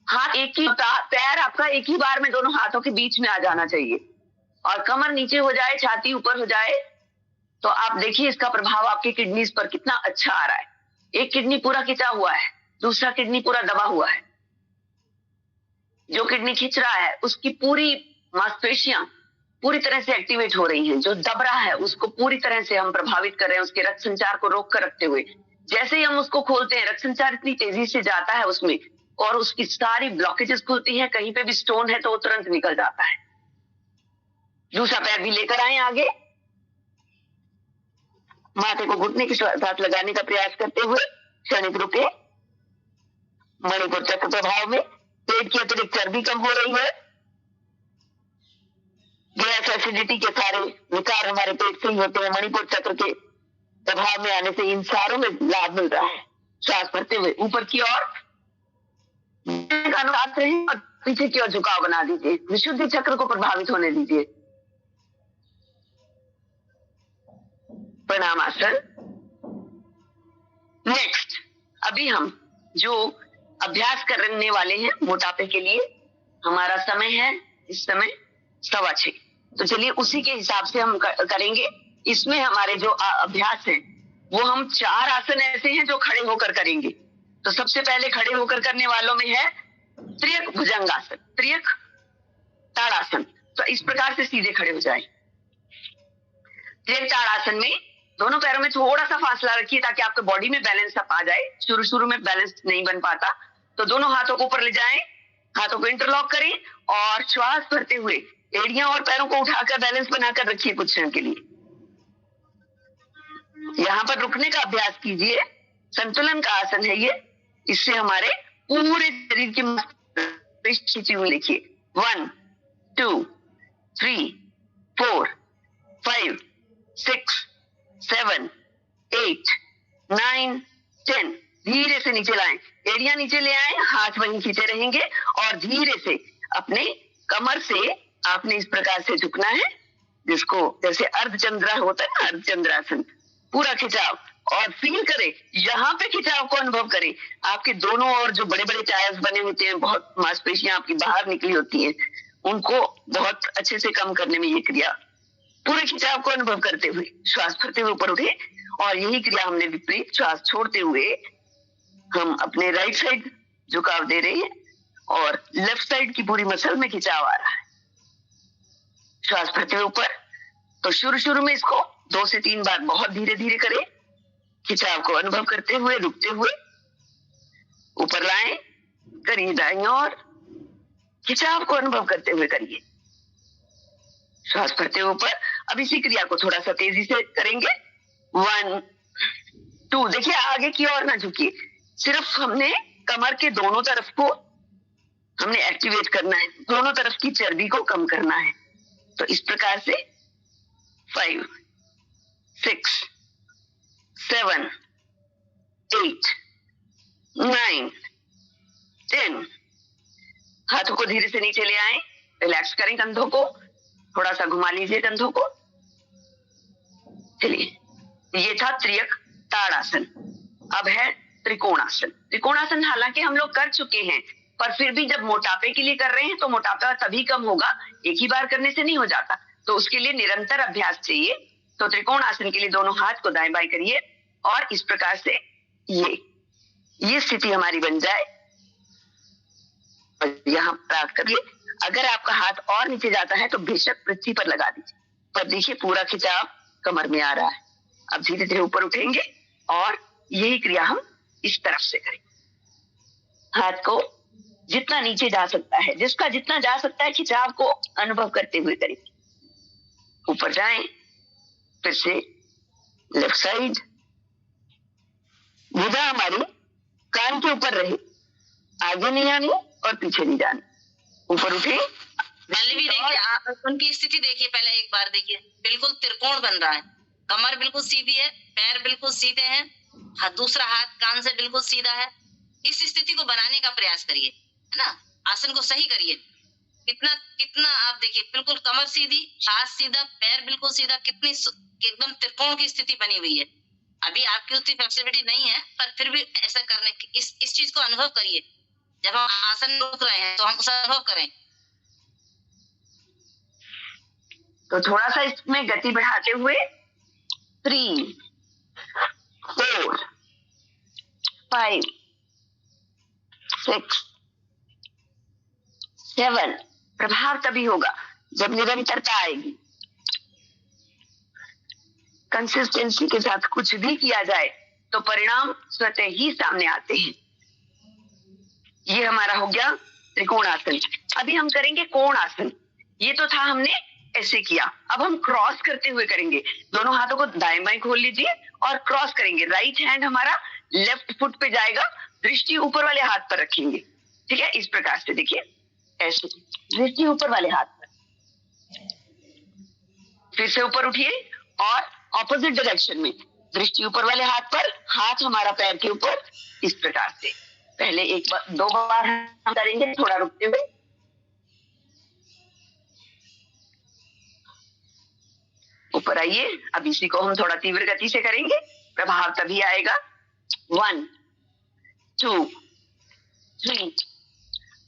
हाथ एक ही पैर आपका एक ही बार में दोनों हाथों के बीच में आ जाना चाहिए और कमर नीचे हो जाए, छाती ऊपर हो जाए। तो आप देखिए इसका प्रभाव आपकी किडनीज पर कितना अच्छा आ रहा है। एक किडनी पूरा खिंचा हुआ है, दूसरा किडनी पूरा दबा हुआ है। जो किडनी खिंच रहा है उसकी पूरी मांसपेशियां पूरी तरह से एक्टिवेट हो रही हैं। जो दब रहा है उसको पूरी तरह से हम प्रभावित कर रहे हैं, उसके रक्त संचार को रोक कर रखते हुए। जैसे ही हम उसको खोलते हैं, रक्त संचार इतनी तेजी से जाता है उसमें और उसकी सारी ब्लॉकेजेस खुलती हैं। कहीं पे भी स्टोन है तो वो तुरंत निकल जाता है। दूसरा पैर भी लेकर आए आगे, माथे को घुटने के साथ लगाने का प्रयास करते हुए क्षणिक रुके। मणिपुर चक्र प्रभाव में पेट की अतिरिक्त चर्बी कम हो रही है, गैस एसिडिटी के सारे विकार हमारे पेट से ही होते हैं। मणिपुर चक्र के प्रभाव में आने से इन सारों में लाभ मिल रहा है। श्वास भरते हुए ऊपर की ओर अनुवाद रहे और पीछे की ओर झुकाव बना दीजिए। विशुद्धि चक्र को प्रभावित होने दीजिए। प्रणाम आसन। नेक्स्ट, अभी हम जो अभ्यास करने वाले हैं मोटापे के लिए, हमारा समय है इस समय 6:15। तो चलिए उसी के हिसाब से हम करेंगे। इसमें हमारे जो अभ्यास है वो हम 4 आसन ऐसे हैं जो खड़े होकर करेंगे। तो सबसे पहले खड़े होकर करने वालों में है त्रियक भुजंगासन, त्रियक ताड़ासन। तो इस प्रकार से सीधे खड़े हो जाए। त्रियक ताड़ासन में दोनों पैरों में थोड़ा सा फासला रखिए ताकि आपके बॉडी में बैलेंस अप आ जाए। शुरू में बैलेंस नहीं बन पाता, तो दोनों हाथों को ऊपर ले जाएं, हाथों को इंटरलॉक करें और श्वास भरते हुए एड़ियां और पैरों को उठाकर बैलेंस बनाकर रखिए कुछ क्षण के लिए। यहाँ पर रुकने का अभ्यास कीजिए। संतुलन का आसन है ये। इससे हमारे पूरे शरीर की मांसपेशियां हुई देखिए। 1 2 3 4 5 6 7 8 9 10। धीरे से नीचे लाएं, एड़ियां नीचे ले आए, हाथ वहीं खींचे रहेंगे और धीरे से अपने कमर से आपने इस प्रकार से झुकना है, जिसको जैसे अर्धचंद्रा होता है ना, अर्धचंद्रासन। पूरा खिंचाव और फील करें, यहाँ पे खिंचाव को अनुभव करें। आपके दोनों ओर जो बड़े बड़े टायर्स बने होते हैं, बहुत मांसपेशियां आपकी बाहर निकली होती हैं, उनको बहुत अच्छे से कम करने में ये क्रिया, पूरे खिंचाव को अनुभव करते हुए श्वास भरते हुए ऊपर उठे। और यही क्रिया हमने विपरीत श्वास छोड़ते हुए हम अपने राइट साइड झुकाव दे रहे हैं और लेफ्ट साइड की पूरी मसल में खिंचाव आ रहा है। श्वास भरते हुए ऊपर। तो शुरू में इसको 2 से 3 बार बहुत धीरे धीरे करें, खिंचाव को अनुभव करते हुए, रुकते हुए ऊपर लाएं, करिए दाईं ओर, खिंचाव को अनुभव करते हुए करिए। श्वास भरते हुए ऊपर। अब इसी क्रिया को थोड़ा सा तेजी से करेंगे। 1 2। देखिए आगे की ओर ना झुकिए, सिर्फ हमने कमर के दोनों तरफ को हमने एक्टिवेट करना है, दोनों तरफ की चर्बी को कम करना है। तो इस प्रकार से 5 6 7 8 9 10। हाथों को धीरे से नीचे ले आए, रिलैक्स करें कंधों को, थोड़ा सा घुमा लीजिए कंधों को। चलिए, ये था त्रियक ताड़ासन। अब है त्रिकोणासन। त्रिकोणासन हालांकि हम लोग कर चुके हैं, पर फिर भी जब मोटापे के लिए कर रहे हैं तो मोटापा तभी कम होगा, एक ही बार करने से नहीं हो जाता, तो उसके लिए निरंतर अभ्यास चाहिए। तो त्रिकोणासन के लिए दोनों हाथ को दाएं बाएं करिए और इस प्रकार से ये स्थिति हमारी बन जाए। यहाँ प्राप्त करिए। अगर आपका हाथ और नीचे जाता है तो बेशक पृथ्वी पर लगा दीजिए, पर देखिए पूरा खिंचाव कमर में आ रहा है। अब धीरे धीरे ऊपर उठेंगे और यही क्रिया हम इस तरफ से करेंगे। हाथ को जितना नीचे जा सकता है, जिसका जितना जा सकता है, खिंचाव को अनुभव करते हुए करेंगे। ऊपर जाएं, फिर से लेफ्ट साइड। भुजा हमारी कान के ऊपर रहे, आगे नहीं आनी और पीछे नहीं जानी। ऊपर उठे, पल्लवी देखिए, उनकी स्थिति देखिए, पहले एक बार देखिए, बिल्कुल त्रिकोण बन रहा है, कमर बिल्कुल सीधी है, पैर बिल्कुल सीधे हैं, दूसरा हाथ कान से बिल्कुल सीधा है। इस स्थिति को बनाने का प्रयास करिए, है ना, आसन को सही करिए। कितना कितना आप देखिए, बिल्कुल कमर सीधी, हाथ सीधा, पैर बिल्कुल सीधा, कितनी एकदम त्रिकोण की स्थिति बनी हुई है। अभी आपकी उतनी फ्लेक्सिबिलिटी नहीं है, पर फिर भी ऐसा करने की इस चीज को अनुभव करिए। जब हम आसन रोक रहे हैं तो हम उसे अनुभव करें। तो थोड़ा सा इसमें गति बढ़ाते हुए 3, 4, 5, 6, 7। प्रभाव तभी होगा जब निरंतरता आएगी। कंसिस्टेंसी के साथ कुछ भी किया जाए तो परिणाम स्वतः ही सामने आते हैं। ये हमारा हो गया त्रिकोणासन। अभी हम करेंगे कोणासन। ये तो था, हमने ऐसे किया। अब हम क्रॉस करते हुए करेंगे। दोनों हाथों को दाएं बाएं खोल लीजिए और क्रॉस करेंगे। राइट हैंड हमारा लेफ्ट फुट पे जाएगा, दृष्टि ऊपर वाले हाथ पर रखेंगे। ठीक है, इस प्रकार से देखिए, ऐसे दृष्टि ऊपर वाले हाथ पर। फिर से ऊपर उठिए और ऑपोजिट डायरेक्शन में दृष्टि ऊपर वाले हाथ पर, हाथ हमारा पैर के ऊपर, इस प्रकार से। पहले एक बार, 2 बार हम करेंगे, थोड़ा रुकते हुए। ऊपर आइए। अब इसी को हम थोड़ा तीव्र गति से करेंगे, प्रभाव तभी आएगा। 1, 2, 3,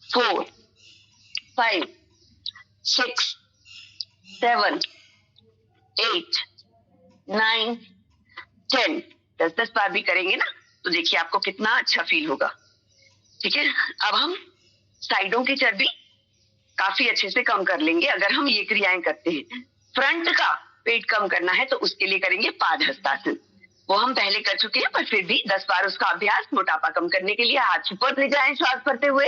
4, 5, 6, 7, 8, 9, 10। 10 बार भी करेंगे ना तो देखिए आपको कितना अच्छा फील होगा। ठीक है, अब हम साइडों की चर्बी काफी अच्छे से कम कर लेंगे अगर हम ये क्रियाएं करते हैं। फ्रंट का पेट कम करना है तो उसके लिए करेंगे पादहस्तासन। वो हम पहले कर चुके हैं, पर फिर भी 10 बार उसका अभ्यास। मोटापा कम करने के लिए हाथ ऊपर ले जाएं श्वास भरते हुए।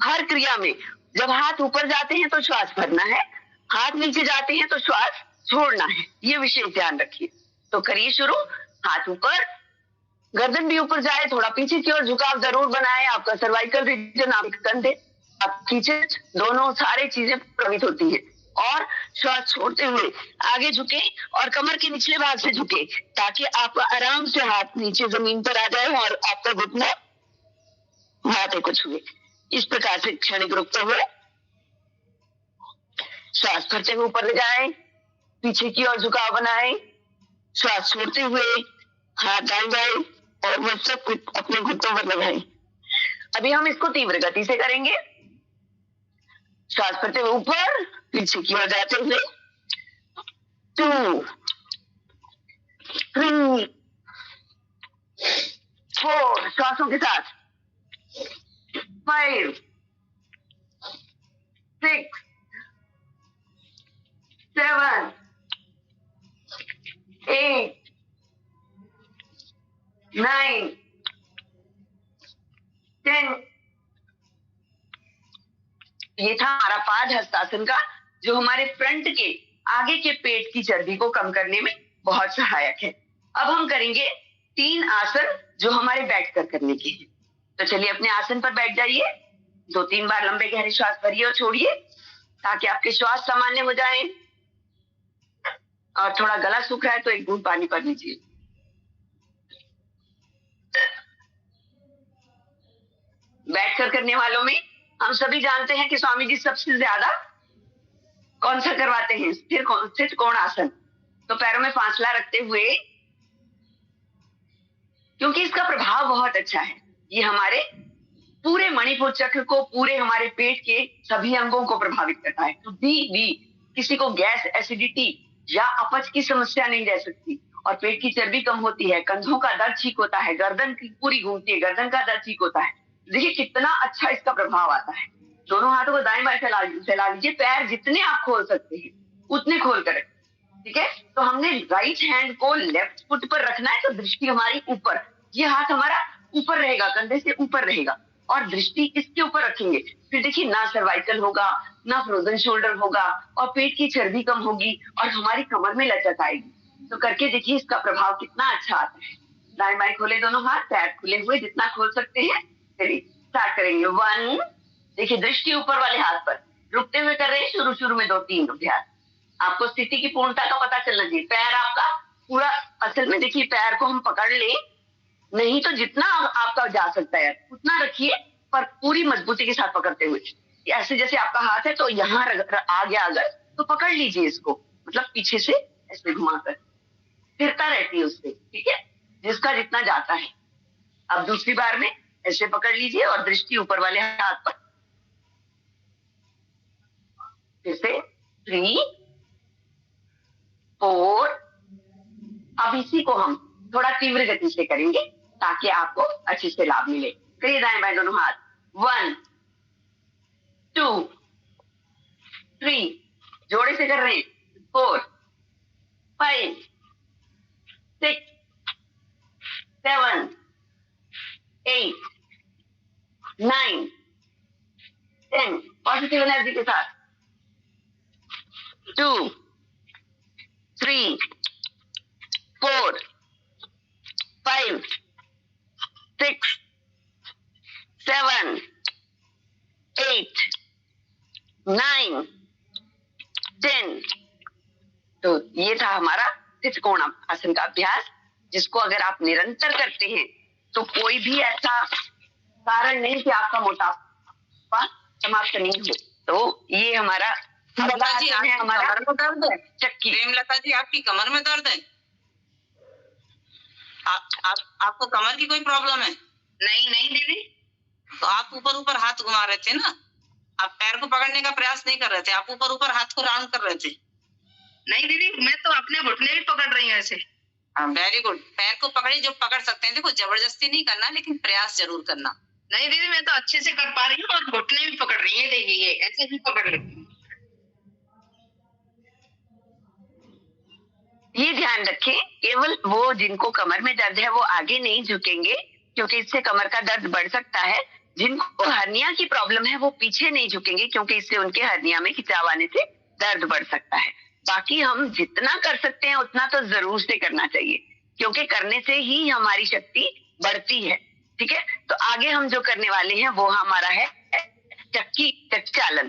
हर क्रिया में जब हाथ ऊपर जाते हैं तो श्वास भरना है, हाथ नीचे जाते हैं तो श्वास छोड़ना है। ये विशेष ध्यान रखिए। तो करिए शुरू। हाथ ऊपर, गर्दन भी ऊपर जाए, थोड़ा पीछे की ओर झुकाव जरूर बनाए। आपका सर्वाइकल रीजन, आपके कंधे, आपकी चेस्ट, दोनों सारी चीजें प्रभावित होती है। और श्वास छोड़ते हुए आगे झुके और कमर के निचले भाग से झुके, ताकि आप आराम से हाथ नीचे जमीन पर आ जाए और आपका घुटना माथे को छुए। इस प्रकार से क्षणिक रुकते हुए श्वास भरते हुए ऊपर ले जाए, पीछे की ओर झुकाव बनाए, श्वास छोड़ते हुए हाथ दाएं बाएं और मस्तक अपने घुटनों पर लगाएं। अभी हम इसको तीव्र गति से करेंगे। श्वास भरते हुए ऊपर, पीछे की ओर जाते हुए 2, 3, 4, श्वासों के साथ 5, 6, 7, 8, 9, 10। ये था हमारा पादहस्तासन का, जो हमारे फ्रंट के आगे के पेट की चर्बी को कम करने में बहुत सहायक है। अब हम करेंगे 3 आसन जो हमारे बैठकर करने के हैं। तो चलिए अपने आसन पर बैठ जाइए। 2-3 बार लंबे गहरे श्वास भरिए और छोड़िए, ताकि आपके श्वास सामान्य हो जाए। और थोड़ा गला सूख रहा है तो 1 बूंद पानी पड़ लीजिए। बैठकर करने वालों में हम सभी जानते हैं कि स्वामी जी सबसे ज्यादा कौन सा करवाते हैं? स्थिर कोणासन। तो पैरों में फासला रखते हुए, क्योंकि इसका प्रभाव बहुत अच्छा है। ये हमारे पूरे मणिपुर चक्र को, पूरे हमारे पेट के सभी अंगों को प्रभावित करता है। तो भी किसी को गैस, एसिडिटी या अपच की समस्या नहीं रह सकती, और पेट की चर्बी कम होती है, कंधों का दर्द ठीक होता है, गर्दन की पूरी घूमती है, गर्दन का दर्द ठीक होता है। देखिए कितना अच्छा इसका प्रभाव आता है। दोनों हाथों को दाएं बाएं फैला लीजिए। पैर जितने आप खोल सकते हैं उतने खोल कर। ठीक है, तो हमने राइट हैंड को लेफ्ट फुट पर रखना है, तो दृष्टि हमारी ऊपर, ये हाथ हमारा ऊपर रहेगा, कंधे से ऊपर रहेगा, और दृष्टि इसके ऊपर रखेंगे। फिर देखिए ना सर्वाइकल होगा, ना फ्रोजन शोल्डर होगा, और पेट की चर्बी कम होगी, और हमारी कमर में लचक आएगी। तो करके देखिए इसका प्रभाव कितना अच्छा आता है। दाएं बाएं खोले दोनों हाथ, पैर खुले हुए जितना खोल सकते हैं। चलिए स्टार्ट करेंगे। 1, देखिए दृष्टि ऊपर वाले हाथ पर, रुकते हुए कर रहे हैं, शुरू शुरू में 2-3 अभ्यास। आपको स्थिति की पूर्णता का पता चलना चाहिए। पैर आपका पूरा, असल में देखिए पैर को हम पकड़ ले, नहीं तो जितना आपका जा सकता है उतना रखिए, पर पूरी मजबूती के साथ पकड़ते हुए। ऐसे जैसे आपका हाथ है तो यहाँ आ गया अगर, तो पकड़ लीजिए इसको, मतलब पीछे से ऐसे घुमाकर, फिरता रहती है उससे, ठीक है, जिसका जितना जाता है। अब दूसरी बार में ऐसे पकड़ लीजिए और दृष्टि ऊपर वाले हाथ पर, फिर से 3, 4। अब इसी को हम थोड़ा तीव्र गति से करेंगे ताकि आपको अच्छे से लाभ मिले। करिए दाएं बाएं दोनों हाथ। 1, 2, 3, जोड़े से कर रहे हैं। 4, 5, 6, 7, 8, 9, 10। पॉजिटिव एनर्जी के साथ। 2, 3, 4, 5, 6, 7, 8, 9, 10। तो ये था हमारा त्रिकोण आसन का अभ्यास, जिसको अगर आप निरंतर करते हैं तो कोई भी ऐसा कारण नहीं कि आपका मोटापा समाप्त नहीं हो। तो ये हमारा अगला आसन है हमारा कमर में दर्द है। चक्की। प्रेमलता जी, आपकी कमर में दर्द है? आपको कमर की कोई प्रॉब्लम है? नहीं दीदी। तो आप ऊपर ऊपर हाथ घुमा रहे थे ना, आप पैर को पकड़ने का प्रयास नहीं कर रहे थे, आप ऊपर ऊपर हाथ को राउंड कर रहे थे। नहीं दीदी, मैं तो अपने घुटने भी पकड़ रही हूँ ऐसे। Very good. पैर को पकड़िए जो पकड़ सकते हैं। देखो, जबरदस्ती नहीं करना, लेकिन प्रयास जरूर करना। नहीं दीदी, मैं तो अच्छे से कर पा रही हूँ और घुटने भी पकड़ रही है। देखिए, ऐसे ही पकड़ लेती हूँ। ये ध्यान रखें, केवल वो जिनको कमर में दर्द है वो आगे नहीं झुकेंगे, क्योंकि इससे कमर का दर्द बढ़ सकता है। जिनको हर्निया की प्रॉब्लम है वो पीछे नहीं झुकेंगे, क्योंकि इससे उनके हर्निया में खिंचाव आने से दर्द बढ़ सकता है। बाकी हम जितना कर सकते हैं उतना तो जरूर से करना चाहिए, क्योंकि करने से ही हमारी शक्ति बढ़ती है। ठीक है, तो आगे हम जो करने वाले हैं वो हमारा है चक्की चालन।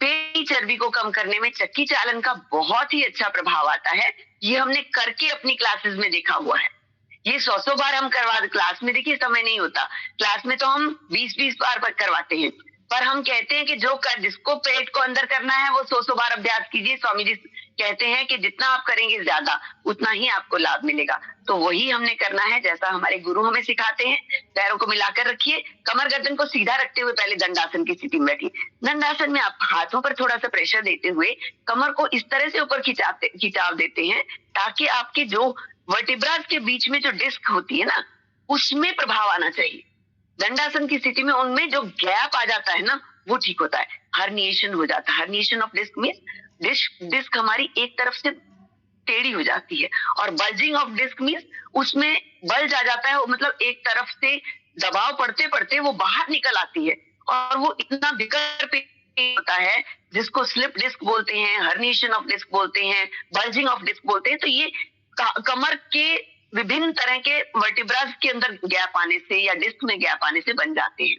पेट की चर्बी को कम करने में चक्की चालन का बहुत ही अच्छा प्रभाव आता है। ये हमने करके अपनी क्लासेस में देखा हुआ है। ये 100 बार हम करवा, क्लास में देखिए समय नहीं होता, क्लास में तो हम 20 बार करवाते हैं, पर हम कहते हैं कि जिसको पेट को अंदर करना है वो 100 बार अभ्यास कीजिए। स्वामी जी कहते हैं कि जितना आप करेंगे ज्यादा, उतना ही आपको लाभ मिलेगा। तो वही हमने करना है जैसा हमारे गुरु हमें सिखाते हैं। पैरों को मिलाकर रखिए, कमर गर्दन को सीधा रखते हुए पहले दंडासन की स्थिति में बैठिए। दंडासन में आप हाथों पर थोड़ा सा प्रेशर देते हुए कमर को इस तरह से ऊपर खिंचाव देते हैं ताकि आपके जो वर्टिब्रास के बीच में जो डिस्क होती है ना, उसमें प्रभाव आना चाहिए। दंडासन की स्थिति में उनमें जो गैप आ जाता है ना, वो ठीक होता है। हर्निएशन हो जाता है। Herniation of disc means disc हमारी एक तरफ से टेढ़ी हो जाती है, और बल्जिंग ऑफ डिस्क मींस उसमें बल्ज आ जाता है, मतलब एक तरफ से दबाव पड़ते पड़ते वो बाहर निकल आती है, और वो इतना विकर होता है जिसको स्लिप डिस्क बोलते हैं, हर्निएशन ऑफ डिस्क बोलते हैं, बल्जिंग ऑफ डिस्क बोलते हैं। तो ये कमर के विभिन्न तरह के वर्टिब्रास के अंदर गैप आने से या डिस्क में गैप आने से बन जाते हैं।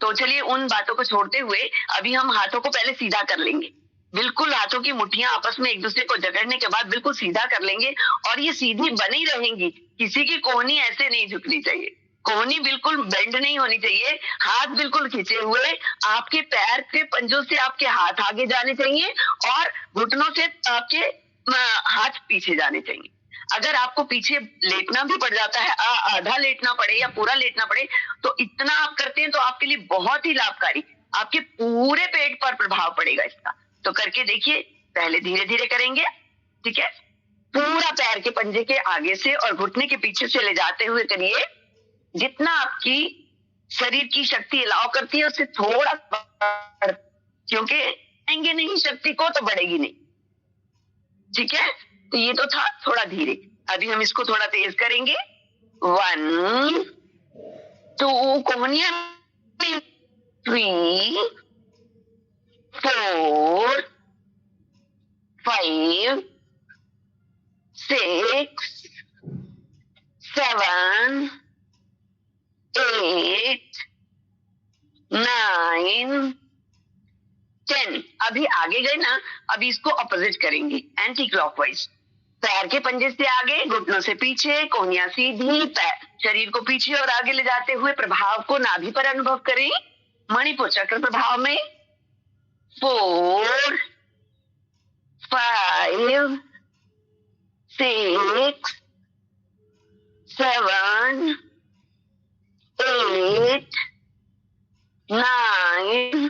तो चलिए उन बातों को छोड़ते हुए अभी हम हाथों को पहले सीधा कर लेंगे। बिल्कुल हाथों की मुट्ठियां आपस में एक दूसरे को जकड़ने के बाद बिल्कुल सीधा कर लेंगे, और ये सीधी बनी रहेंगी। किसी की कोहनी ऐसे नहीं झुकनी चाहिए, कोहनी बिल्कुल बेंड नहीं होनी चाहिए। हाथ बिल्कुल खींचे हुए, आपके पैर के पंजों से आपके हाथ आगे जाने चाहिए और घुटनों से आपके हाथ पीछे जाने चाहिए। अगर आपको पीछे लेटना भी पड़ जाता है, आधा लेटना पड़े या पूरा लेटना पड़े, तो इतना आप करते हैं तो आपके लिए बहुत ही लाभकारी, आपके पूरे पेट पर प्रभाव पड़ेगा इसका। तो करके देखिए, पहले धीरे धीरे करेंगे। ठीक है, पूरा पैर के पंजे के आगे से और घुटने के पीछे से ले जाते हुए करिए। जितना आपकी शरीर की शक्ति अलाउ करती है उससे थोड़ा, क्योंकि आएंगे नहीं शक्ति को तो बढ़ेगी नहीं। ठीक है, तो ये तो था थोड़ा धीरे। अभी हम इसको थोड़ा तेज करेंगे। 1, 2 कोहनियां, 3, 4, 5, 6, 7, 8, 9, 10। आगे गए ना, अभी इसको अपोजिट करेंगे, एंटी क्लॉकवाइज। पैर के पंजे से आगे, घुटनों से पीछे, कोहनियां सीधी, पैर शरीर को पीछे और आगे ले जाते हुए प्रभाव को नाभि पर अनुभव करें। मणिपुर चक्र प्रभाव में 4, 5, 6, 7, 8, 9,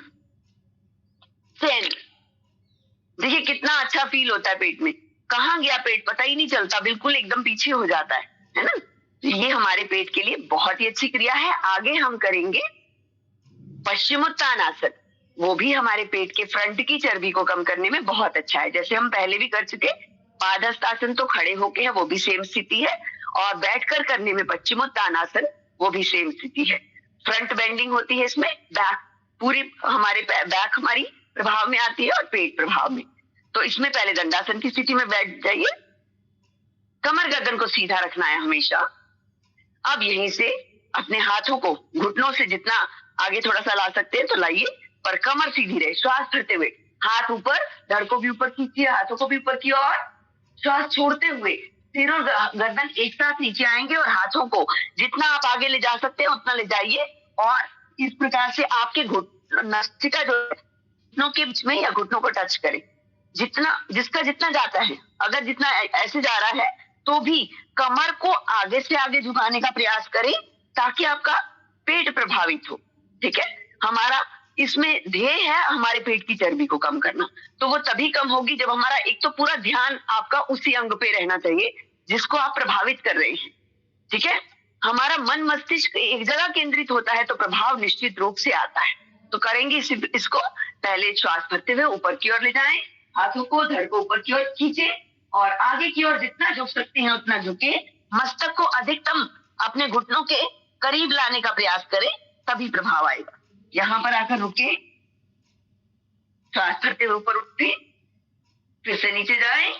10। देखिए कितना अच्छा फील होता है पेट में। कहाँ गया पेट पता ही नहीं चलता, बिल्कुल एकदम पीछे हो जाता है ना। ये हमारे पेट के लिए बहुत ही अच्छी क्रिया है। आगे हम करेंगे पश्चिमोत्तानासन। वो भी हमारे पेट के फ्रंट की चर्बी को कम करने में बहुत अच्छा है। जैसे हम पहले भी कर चुके, पादहस्तासन तो खड़े होके है, वो भी सेम स्थिति है, और बैठकर करने में पश्चिमोत्तानासन, वो भी सेम स्थिति है। फ्रंट बेंडिंग होती है इसमें, बैक पूरी हमारे बैक हमारी प्रभाव में आती है और पेट प्रभाव में। तो इसमें पहले दंडासन की स्थिति में बैठ जाइए, कमर गर्दन को सीधा रखना है हमेशा। अब यहीं से अपने हाथों को घुटनों से जितना आगे थोड़ा सा ला सकते हैं तो लाइए, पर कमर सीधी रहे। श्वास भरते हुए हाथ ऊपर, धड़ को भी ऊपर खींचिए, हाथों को भी ऊपर की ओर। श्वास छोड़ते हुए सिर और गर्दन एक साथ नीचे आएंगे और हाथों को जितना आप आगे ले जा सकते हैं उतना ले जाइए। और इस प्रकार से आपके नासिका जो घुटनों के बीच में या घुटनों को टच करें, जितना जिसका जितना जाता है। अगर जितना ऐसे जा रहा है तो भी कमर को आगे से आगे झुकाने का प्रयास करें ताकि आपका पेट प्रभावित हो। ठीक है, हमारा इसमें ध्येय है हमारे पेट की चर्बी को कम करना। तो वो तभी कम होगी जब हमारा एक तो पूरा ध्यान आपका उसी अंग पे रहना चाहिए जिसको आप प्रभावित कर रहे हैं। ठीक है, हमारा मन मस्तिष्क एक जगह केंद्रित होता है तो प्रभाव निश्चित रूप से आता है। तो करेंगे इसको। पहले श्वास भरते हुए ऊपर की ओर ले जाएं, हाथों को धड़ को ऊपर की ओर खींचे और आगे की ओर जितना झुक सकते हैं उतना झुके। मस्तक को अधिकतम अपने घुटनों के करीब लाने का प्रयास करें, तभी प्रभाव आएगा। यहां पर आकर रुके, श्वास भरते हुए ऊपर उठे, फिर से नीचे जाएं।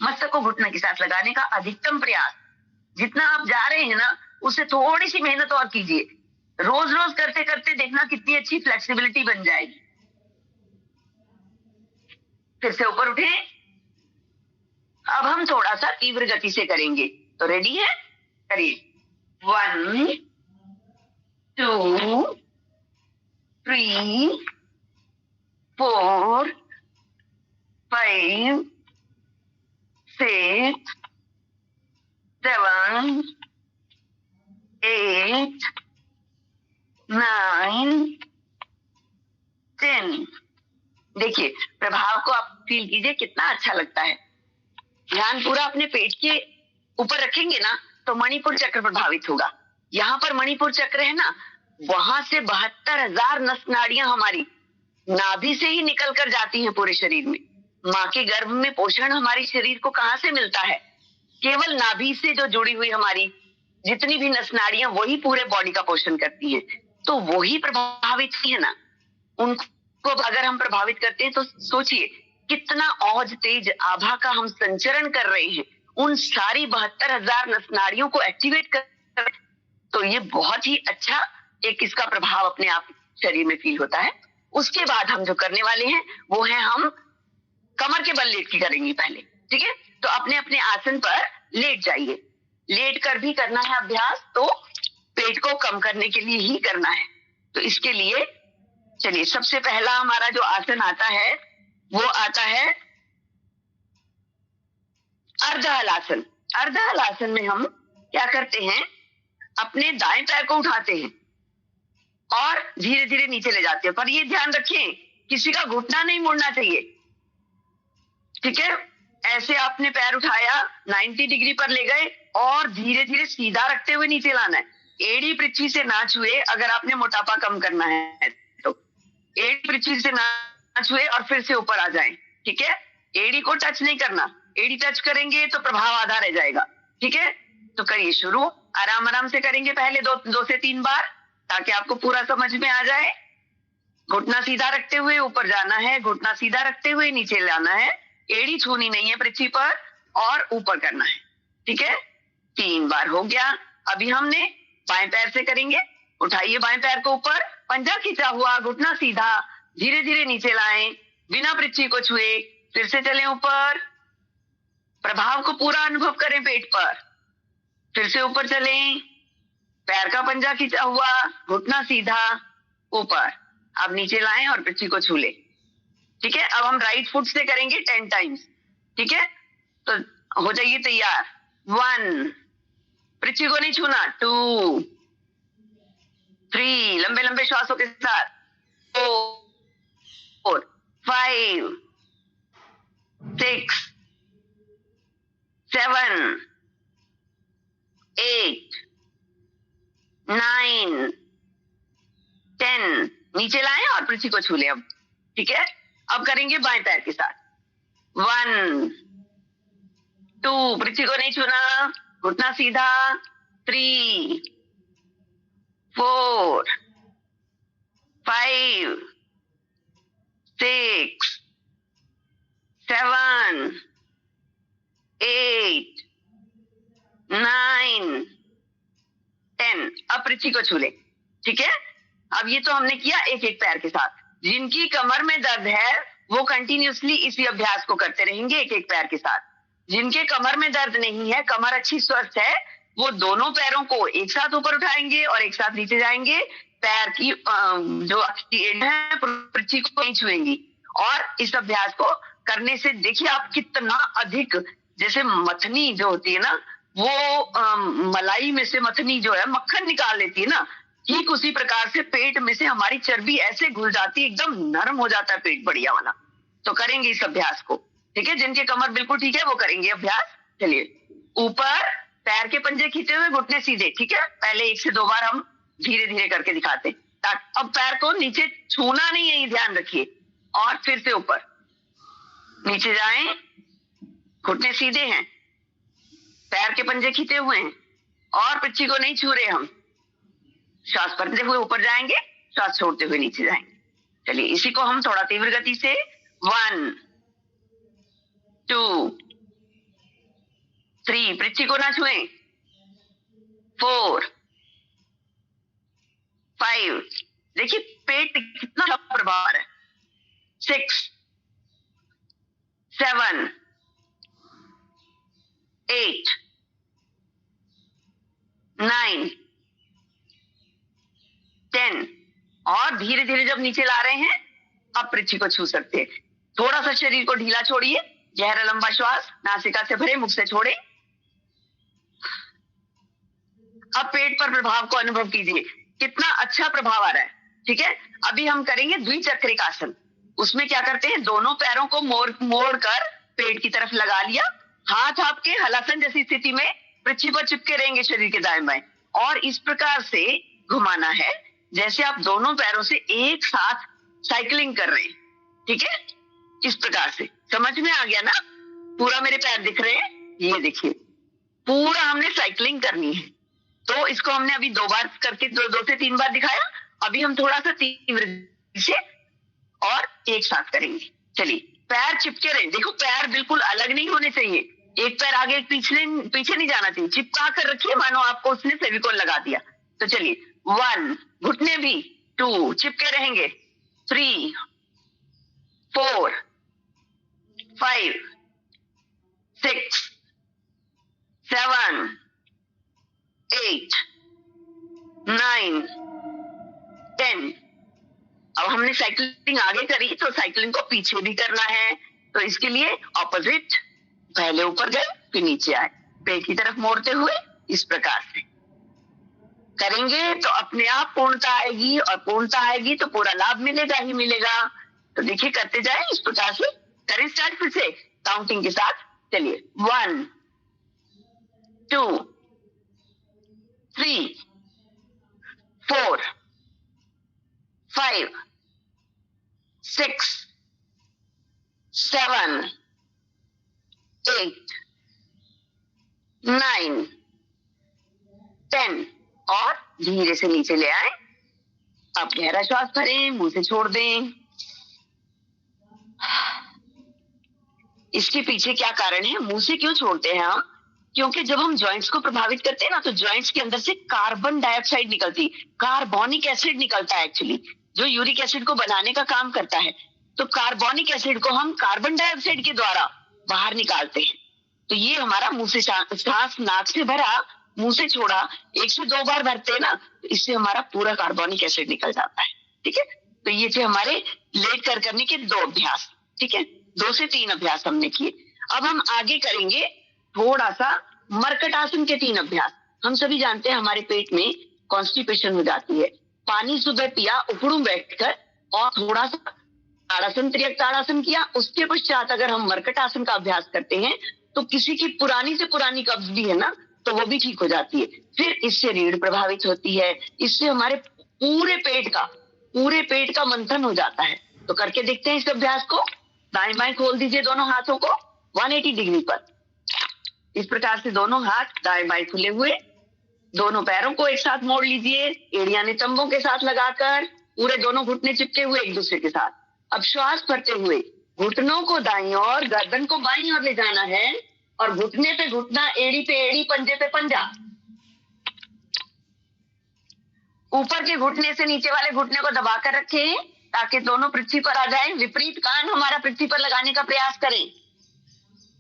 मस्तक को घुटने के साथ लगाने का अधिकतम प्रयास। जितना आप जा रहे हैं ना, उससे थोड़ी सी मेहनत और कीजिए। रोज रोज करते करते देखना कितनी अच्छी फ्लेक्सिबिलिटी बन जाएगी। फिर से ऊपर उठे। अब हम थोड़ा सा तीव्र गति से करेंगे, तो रेडी है? करिए। 1, 2, 3, 4, 5, 6, 7, 8, 9, 10। देखिए प्रभाव को आप फील कीजिए, कितना अच्छा लगता है। ध्यान पूरा अपने पेट के ऊपर रखेंगे ना तो मणिपुर चक्र प्रभावित होगा। यहाँ पर मणिपुर चक्र है ना, वहां से 72,000 नस नाड़ियां हमारी नाभि से ही निकल कर जाती हैं पूरे शरीर में। माँ के गर्भ में पोषण हमारे शरीर को कहाँ से मिलता है? केवल नाभि से जो जुड़ी हुई हमारी जितनी भी नस नाड़ियां, वही पूरे बॉडी का पोषण करती है। तो वही प्रभावित है ना, उनको अगर हम प्रभावित करते हैं तो सोचिए कितना औज तेज आभा का हम संचरण कर रहे हैं। उन सारी 72,000 नस नाड़ियों को एक्टिवेट कर, तो ये बहुत ही अच्छा एक इसका प्रभाव अपने आप शरीर में फील होता है। उसके बाद हम जो करने वाले हैं वो है, हम कमर के बल लेट के करेंगे पहले। ठीक है, तो अपने अपने आसन पर लेट जाइए। लेट कर भी करना है अभ्यास, तो पेट को कम करने के लिए ही करना है। तो इसके लिए चलिए, सबसे पहला हमारा जो आसन आता है वो आता है अर्धहलासन। अर्धहलासन में हम क्या करते हैं, अपने दाएं पैर को उठाते हैं और धीरे धीरे नीचे ले जाते हैं। पर ये ध्यान रखें, किसी का घुटना नहीं मुड़ना चाहिए। ठीक है, ऐसे आपने पैर उठाया, 90 डिग्री पर ले गए और धीरे धीरे सीधा रखते हुए नीचे लाना है। एड़ी पृथ्वी से ना छुए। अगर आपने मोटापा कम करना है तो एड़ी पृथ्वी से ना छुए और फिर से ऊपर आ जाएं। ठीक है, एड़ी को टच नहीं करना। एड़ी टच करेंगे तो प्रभाव आधा रह जाएगा। ठीक है, तो करिए शुरू। आराम आराम से करेंगे, पहले 2 से 3 बार, ताकि आपको पूरा समझ में आ जाए। घुटना सीधा रखते हुए ऊपर जाना है, घुटना सीधा रखते हुए नीचे लाना है, एड़ी छूनी नहीं है पृथ्वी पर, और ऊपर करना है। ठीक है, 3 बार हो गया। अभी हमने बाएं पैर से करेंगे। उठाइए बाएं पैर को ऊपर, पंजा खींचा हुआ, घुटना सीधा, धीरे धीरे नीचे लाएं, बिना पृथ्वी को छुए। फिर से चलें ऊपर, प्रभाव को पूरा अनुभव करें पेट पर। फिर से ऊपर चलें, पैर का पंजा खींचा हुआ, घुटना सीधा ऊपर। अब नीचे लाएं और पृथ्वी को छू लें। ठीक है, अब हम राइट फुट से करेंगे 10 टाइम्स। ठीक है, तो हो जाइए तैयार। 1, पृथ्वी को नहीं छूना। 2, 3, लंबे लंबे श्वासों के साथ। 4, 5, 6, 7, 8, 9, 10। नीचे लाएं और पृथ्वी को छू लें अब। ठीक है, अब करेंगे बाएं पैर के साथ। 1, 2, पृथ्वी को नहीं छूना, घुटना सीधा। 3, 4, 5, 6, 7, 8, 9, 10। अब पृथ्वी को छू ले। ठीक है, अब ये तो हमने किया एक एक पैर के साथ। जिनकी कमर में दर्द है वो कंटिन्यूसली इसी अभ्यास को करते रहेंगे एक एक पैर के साथ। जिनके कमर में दर्द नहीं है, कमर अच्छी स्वस्थ है, वो दोनों पैरों को एक साथ ऊपर उठाएंगे और एक साथ नीचे जाएंगे। पैर की जो एंड है पृथ्वी को नहीं छुएंगी। और इस अभ्यास को करने से देखिए आप कितना अधिक, जैसे मथनी जो होती है ना, वो मलाई में से मथनी जो है मक्खन निकाल लेती है ना, ठीक उसी प्रकार से पेट में से हमारी चर्बी ऐसे घुल जाती है, एकदम नरम हो जाता है पेट बढ़िया वाला। तो करेंगे इस अभ्यास को। ठीक है, जिनके कमर बिल्कुल ठीक है वो करेंगे अभ्यास। चलिए, ऊपर पैर के पंजे खींचे हुए, घुटने सीधे। ठीक है, पहले 1 से 2 बार हम धीरे धीरे करके दिखाते। अब पैर को नीचे छूना नहीं है, ये ध्यान रखिए। और फिर से ऊपर, नीचे जाएं, घुटने सीधे हैं, पैर के पंजे खींचे हुए हैं और पृथ्वी को नहीं छू रहे हम। श्वास भरते हुए ऊपर जाएंगे, श्वास छोड़ते हुए नीचे जाएंगे। चलिए, इसी को हम थोड़ा तीव्र गति से 1, 2, 3, पृथ्वी को ना छुएं। 4, 5, देखिए पेट कितना प्रभाव है। 6, 7, 8, 9, 10। और धीरे धीरे जब नीचे ला रहे हैं, अब पृथ्वी को छू सकते हैं। थोड़ा सा शरीर को ढीला छोड़िए, गहरा लंबा श्वास नासिका से भरे, मुख से छोड़े। अब पेट पर प्रभाव को अनुभव कीजिए, कितना अच्छा प्रभाव आ रहा है। ठीक है, अभी हम करेंगे द्विचक्रिक आसन। उसमें क्या करते हैं, दोनों पैरों को मोड़ कर पेट की तरफ लगा लिया, हाथ आपके हलासन जैसी स्थिति में पृथ्वी पर चिपके रहेंगे शरीर के दाएं बाएं, और इस प्रकार से घुमाना है जैसे आप दोनों पैरों से एक साथ साइकिलिंग कर रहे हैं। ठीक है, इस प्रकार से समझ में आ गया ना? पूरा मेरे पैर दिख रहे हैं, ये देखिए पूरा हमने साइकिलिंग करनी है। तो इसको हमने अभी 2 बार करके 2 से 3 बार दिखाया। अभी हम थोड़ा सा तीव्र से और एक साथ करेंगे। चलिए, पैर चिपके रहे, देखो पैर बिल्कुल अलग नहीं होने चाहिए, एक पैर आगे एक पीछे नहीं जाना चाहिए, चिपका कर रखिए मानो आपको उसने फेविकोल लगा दिया। तो चलिए, 1, घुटने भी, 2 चिपके रहेंगे, 3, 4, 5, 6, 7, 8, 9, 10। अब हमने साइकिलिंग आगे करी तो साइकिलिंग को पीछे भी करना है। तो इसके लिए ऑपोजिट, पहले ऊपर गए फिर नीचे आए, पेट की तरफ मोड़ते हुए इस प्रकार से करेंगे तो अपने आप पूर्णता आएगी, और पूर्णता आएगी तो पूरा लाभ मिलेगा ही मिलेगा। तो देखिए करते जाए इस प्रकार से। करें स्टार्ट फिर से काउंटिंग के साथ। चलिए, 1, 2, 3, 4, 5, 6, 7, 8, 9, 10। और धीरे से नीचे ले आए। अब गहरा श्वास भरें, मुंह से छोड़ दें। इसके पीछे क्या कारण है, मुंह से क्यों छोड़ते हैं हम? क्योंकि जब हम जॉइंट्स को प्रभावित करते हैं ना, तो जॉइंट्स के अंदर से कार्बन डाइऑक्साइड निकलती, कार्बोनिक एसिड निकलता है एक्चुअली, जो यूरिक एसिड को बनाने का काम करता है। तो कार्बोनिक एसिड को हम कार्बन डाइऑक्साइड के द्वारा बाहर निकालते हैं। तो ये हमारा मुंह से सांस नाक से भरा, मुंह से छोड़ा, 1 से 2 बार भरते हैं ना, तो इससे हमारा पूरा कार्बोनिक एसिड निकल जाता है। ठीक है, तो ये थे हमारे लेट कर करने के 2 अभ्यास। ठीक है, 2 से 3 अभ्यास हमने किए। अब हम आगे करेंगे थोड़ा सा मरकट आसन के 3 अभ्यास। हम सभी जानते हैं हमारे पेट में कॉन्स्टिपेशन हो जाती है। पानी सुबह पिया, उखड़ू बैठकर और थोड़ा सा ताड़ासन, त्रियक ताड़ासन किया, उसके पश्चात अगर हम मरकट आसन का अभ्यास करते हैं तो किसी की पुरानी से पुरानी कब्ज भी है ना, तो वो भी ठीक हो जाती है। फिर इससे रीढ़ प्रभावित होती है, इससे हमारे पूरे पेट का मंथन हो जाता है। तो करके देखते हैं इस अभ्यास को। दाएं बाएं खोल दीजिए दोनों हाथों को 180 डिग्री पर। इस प्रकार से दोनों हाथ दाएं बाएं खुले हुए, दोनों पैरों को एक साथ मोड़ लीजिए, एड़ियां नितंबों के साथ लगाकर, पूरे दोनों घुटने चिपके हुए एक दूसरे के साथ। अब श्वास भरते हुए घुटनों को दाईं ओर, गर्दन को बाईं ओर ले जाना है और घुटने पे घुटना, एड़ी पे एड़ी, पंजे पे पंजा। ऊपर के घुटने से नीचे वाले घुटने को दबाकर रखें ताकि दोनों पृथ्वी पर आ जाएं। विपरीत कान हमारा पृथ्वी पर लगाने का प्रयास करें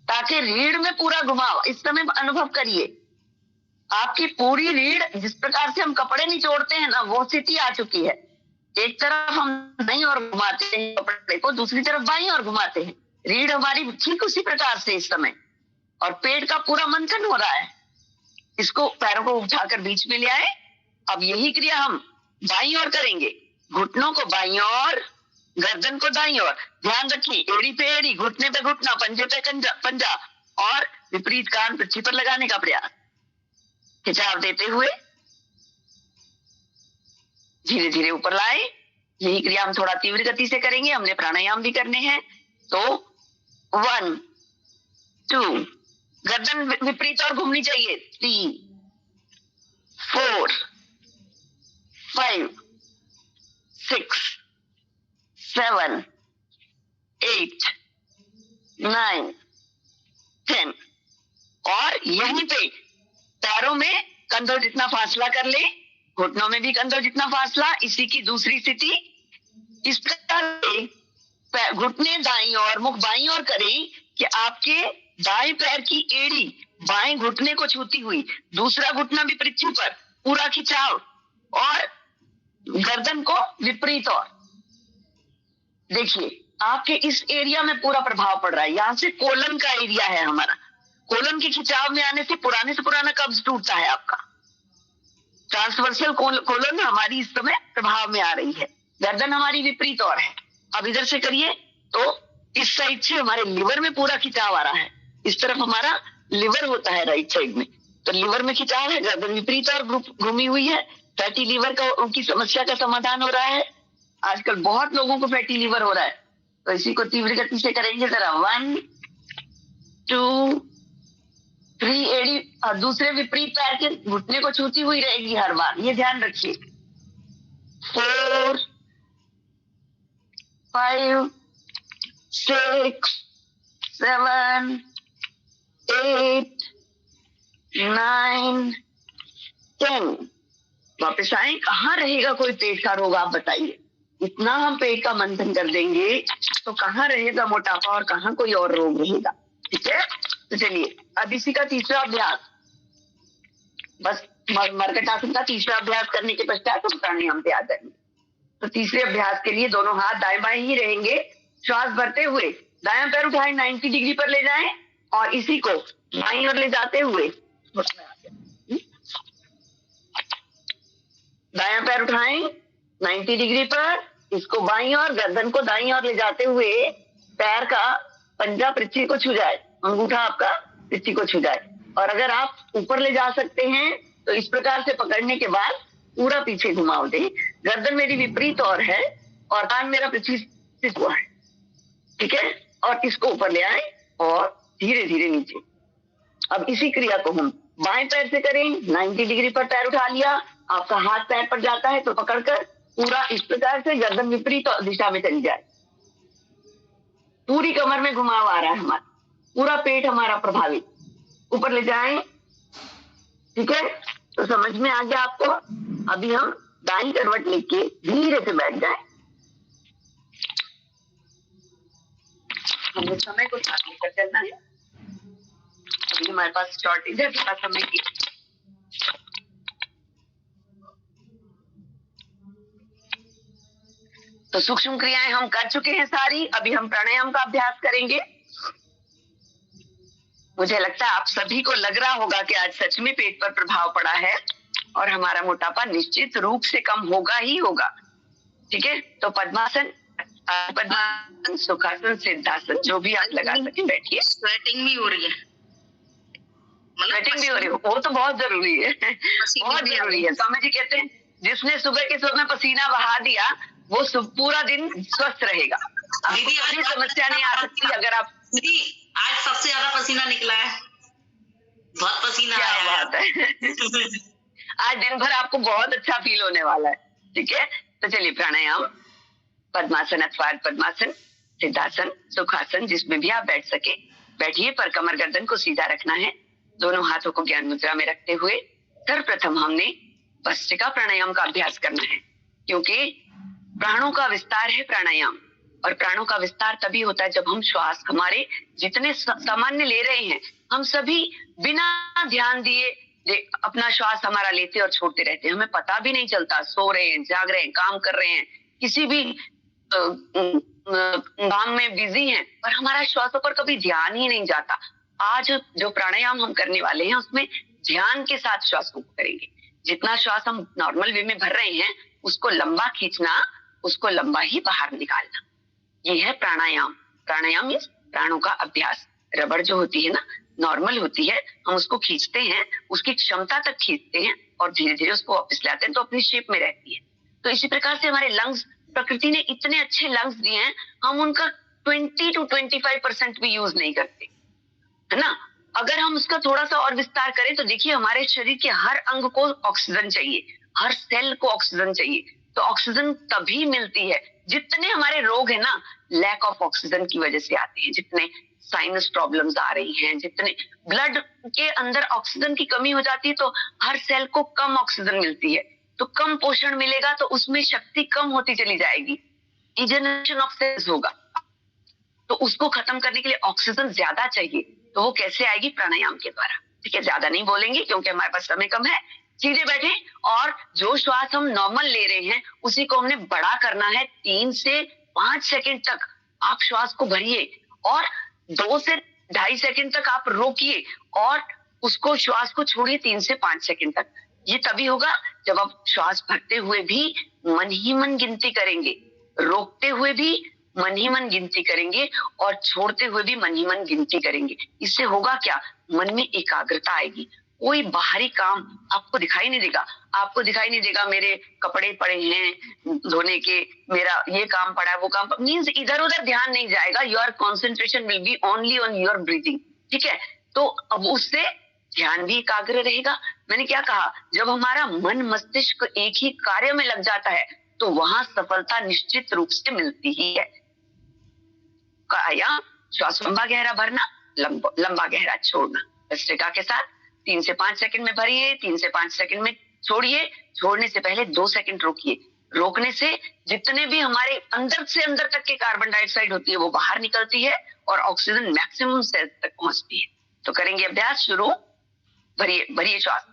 ताकि रीढ़ में पूरा घुमाव इस समय अनुभव करिए। आपकी पूरी रीढ़, जिस प्रकार से हम कपड़े निचोड़ते हैं ना, वो स्थिति आ चुकी है। एक तरफ हम दाईं ओर घुमाते हैं कपड़े को, दूसरी तरफ बाईं ओर घुमाते हैं। रीढ़ हमारी ठीक उसी प्रकार से इस समय, और पेट का पूरा मंथन हो रहा है। इसको पैरों को उठाकर बीच में ले आए। अब यही क्रिया हम बाईं ओर करेंगे। घुटनों को बाईं ओर, गर्दन को दाईं ओर। ध्यान रखिए, एड़ी पे एड़ी, घुटने पे घुटना, पंजे पे पंजा, और विपरीत कान पृथ्वी पर लगाने का प्रयास। खिंचाव देते हुए धीरे धीरे ऊपर लाए। यही क्रिया हम थोड़ा तीव्र गति से करेंगे, हमने प्राणायाम भी करने हैं। तो 1 2, गर्दन विपरीत और घूमनी चाहिए। 3 4 5 6 7 8 9 10। और यहीं पे पैरों में कंधों जितना फासला कर ले, घुटनों में भी कंधों जितना फासला। इसी की दूसरी स्थिति। इस प्रकार से घुटने दाईं और, मुख बाईं ओर करें कि आपके दाएं पैर की एड़ी बाएं घुटने को छूती हुई, दूसरा घुटना भी पृथ्वी पर, पूरा खिंचाव, और गर्दन को विपरीत ओर। देखिए आपके इस एरिया में पूरा प्रभाव पड़ रहा है। यहाँ से कोलन का एरिया है हमारा। कोलन के खिंचाव में आने से पुराने से पुराना कब्ज टूटता है आपका। ट्रांसवर्सल कोलन हमारी इस समय प्रभाव में आ रही है। गर्दन हमारी विपरीत ओर है। अब इधर से करिए तो इस साइड से हमारे लिवर में पूरा खिंचाव आ रहा है। इस तरफ हमारा लिवर होता है राइट साइड में, तो लिवर में खिंचाव है, गर्दन विपरीत और घूमी हुई है। फैटी लीवर का उनकी समस्या का समाधान हो रहा है। आजकल बहुत लोगों को फैटी लीवर हो रहा है, तो इसी को तीव्र गति से करेंगे जरा। 1 2 3, एड़ी दूसरे विपरीत पैर के घुटने को छूती हुई रहेगी हर बार, ये ध्यान रखिए। 4 5 6 7 8 9 10। वापस आए। कहाँ रहेगा कोई पेट का रोग, आप बताइए। इतना हम पेट का मंथन कर देंगे तो कहाँ रहेगा मोटापा और कहाँ कोई और रोग रहेगा। ठीक है, तो चलिए अब इसी का तीसरा अभ्यास, बस मरकट आसन का तीसरा अभ्यास करने के पश्चात हम प्राणायाम पे आ जाएंगे। तो तीसरे अभ्यास के लिए दोनों हाथ दाएं बाएं ही रहेंगे। श्वास भरते हुए दायां पैर उठाएं, 90 डिग्री पर ले जाएं, और इसी को बाईं ओर ले जाते हुए दायां पैर उठाएं 90 डिग्री पर, इसको बाईं ओर, गर्दन को दाईं ओर ले जाते हुए पैर का पंजा पृथ्वी को छू जाए, अंगूठा आपका पृथ्वी को छू जाए। और अगर आप ऊपर ले जा सकते हैं तो इस प्रकार से पकड़ने के बाद पूरा पीछे घुमाव दें। गर्दन मेरी विपरीत ओर है और कान मेरा पृथ्वी से हुआ है। ठीक है, और इसको ऊपर ले आए और धीरे धीरे नीचे। अब इसी क्रिया को हम बाएं पैर से करें। 90 डिग्री पर पैर उठा लिया, आपका हाथ पैर पर जाता है तो पकड़कर पूरा इस प्रकार से गर्दन विपरीत दिशा में चली जाए। पूरी कमर में घुमाव आ रहा है हमारा, पूरा पेट हमारा प्रभावित। ऊपर ले जाएं। ठीक है, तो समझ में आ गया आपको। अभी हम दाईं करवट लेके धीरे से बैठ जाएं। हमें समय को साथ लेकर चलना है। अभी हमारे पास शॉर्टेज है थोड़ा समय की। तो सूक्ष्म क्रियाएं हम कर चुके हैं सारी, अभी हम प्राणायाम का अभ्यास करेंगे। मुझे लगता है आप सभी को लग रहा होगा कि आज सच में पेट पर प्रभाव पड़ा है और हमारा मोटापा निश्चित रूप से कम होगा ही होगा। ठीक है, तो पद्मासन, सुखासन, सिद्धासन, जो भी आप लगा सके बैठिए। स्वेटिंग भी हो रही है, स्वेटिंग भी हो रही है, वो तो बहुत जरूरी है, बहुत जरूरी है। स्वामी जी कहते हैं जिसने सुबह के समय पसीना बहा दिया वो पूरा दिन स्वस्थ रहेगा। दीदी कोई समस्या नहीं आ सकती अगर आप। दीदी आज सबसे ज्यादा पसीना निकला है, बहुत पसीना क्या आया बात है। आज दिन भर आपको बहुत अच्छा फील होने वाला है। ठीक है, तो चलिए प्राणायाम, पद्मासन अथवा पद्मासन, सिद्धासन, सुखासन, जिसमें भी आप बैठ सके बैठिए, पर कमर गर्दन को सीधा रखना है। दोनों हाथों को ज्ञान मुद्रा में रखते हुए सर्वप्रथम हमने भस्त्रिका प्राणायाम का अभ्यास करना है, क्योंकि प्राणों का विस्तार है प्राणायाम। और प्राणों का विस्तार तभी होता है जब हम श्वास हमारे जितने सामान्य ले रहे हैं, हम सभी बिना ध्यान दिए अपना श्वास हमारा लेते और छोड़ते रहते हैं। हमें पता भी नहीं चलता, सो रहे हैं, जाग रहे हैं, काम कर रहे हैं, किसी भी काम में बिजी हैं, पर हमारा श्वासों पर कभी ध्यान ही नहीं जाता। आज जो प्राणायाम हम करने वाले हैं उसमें ध्यान के साथ श्वासों को करेंगे। जितना श्वास हम नॉर्मल वे में भर रहे हैं उसको लंबा खींचना, उसको लंबा ही बाहर निकालना, ये है प्राणायाम। प्राणायाम मीन्स प्राणों का अभ्यास। रबड़ जो होती है ना, नॉर्मल होती है, हम उसको खींचते हैं, उसकी क्षमता तक खींचते हैं और धीरे धीरे उसको वापस लाते हैं तो अपनी शेप में रहती है। तो इसी प्रकार से हमारे लंग्स, प्रकृति ने इतने अच्छे लंग्स दिए हैं, हम उनका 20 to 25% भी यूज नहीं करते, है ना। अगर हम उसका थोड़ा सा और विस्तार करें तो देखिए हमारे शरीर के हर अंग को ऑक्सीजन चाहिए, हर सेल को ऑक्सीजन चाहिए। तो ऑक्सीजन तभी मिलती है, जितने हमारे रोग है ना लैक ऑफ ऑक्सीजन की वजह से आते हैं, जितने साइनस प्रॉब्लम्स आ रही हैं, जितने ब्लड के अंदर ऑक्सीजन की कमी हो जाती है तो हर सेल को कम ऑक्सीजन मिलती है, तो कम पोषण मिलेगा तो उसमें शक्ति कम होती चली जाएगी, डिजेनरेशन ऑफ सेल्स होगा। तो उसको खत्म करने के लिए ऑक्सीजन ज्यादा चाहिए, तो वो कैसे आएगी? प्राणायाम के द्वारा। ठीक है, ज्यादा नहीं बोलेंगे क्योंकि हमारे पास समय कम है। सीधे बैठे और जो श्वास हम नॉर्मल ले रहे हैं उसी को हमने बड़ा करना है। 3 से 5 सेकंड तक आप श्वास को भरिए और 2 से 2.5 सेकंड तक आप रोकिए और उसको श्वास को छोड़िए 3 से 5 सेकंड तक। ये तभी होगा जब आप श्वास भरते हुए भी मन ही मन गिनती करेंगे, रोकते हुए भी मन ही मन गिनती करेंगे और छोड़ते हुए भी मन ही मन गिनती करेंगे। इससे होगा क्या? मन में एकाग्रता आएगी। कोई बाहरी काम आपको दिखाई नहीं देगा। आपको दिखाई नहीं देगा मेरे कपड़े पड़े हैं धोने के, मेरा ये काम पड़ा है, वो काम मीन्स इधर उधर ध्यान नहीं जाएगा। Your concentration will be only on your breathing. ठीक है, तो अब उससे ध्यान भी एकाग्र रहेगा। मैंने क्या कहा? जब हमारा मन मस्तिष्क एक ही कार्य में लग जाता है तो वहां सफलता निश्चित रूप से मिलती ही है। काया श्वास लंबा गहरा भरना, लंबा गहरा छोड़ना। भस्त्रिका के साथ 3 से 5 सेकंड में भरिए, 3 से 5 सेकंड में छोड़िए। छोड़ने से पहले 2 सेकंड रोकिए। रोकने से जितने भी हमारे अंदर से अंदर तक के कार्बन डाइऑक्साइड होती है वो बाहर निकलती है और ऑक्सीजन मैक्सिमम सेल्स तक पहुंचती है। तो करेंगे अभ्यास शुरू। भरिए भरिए श्वास।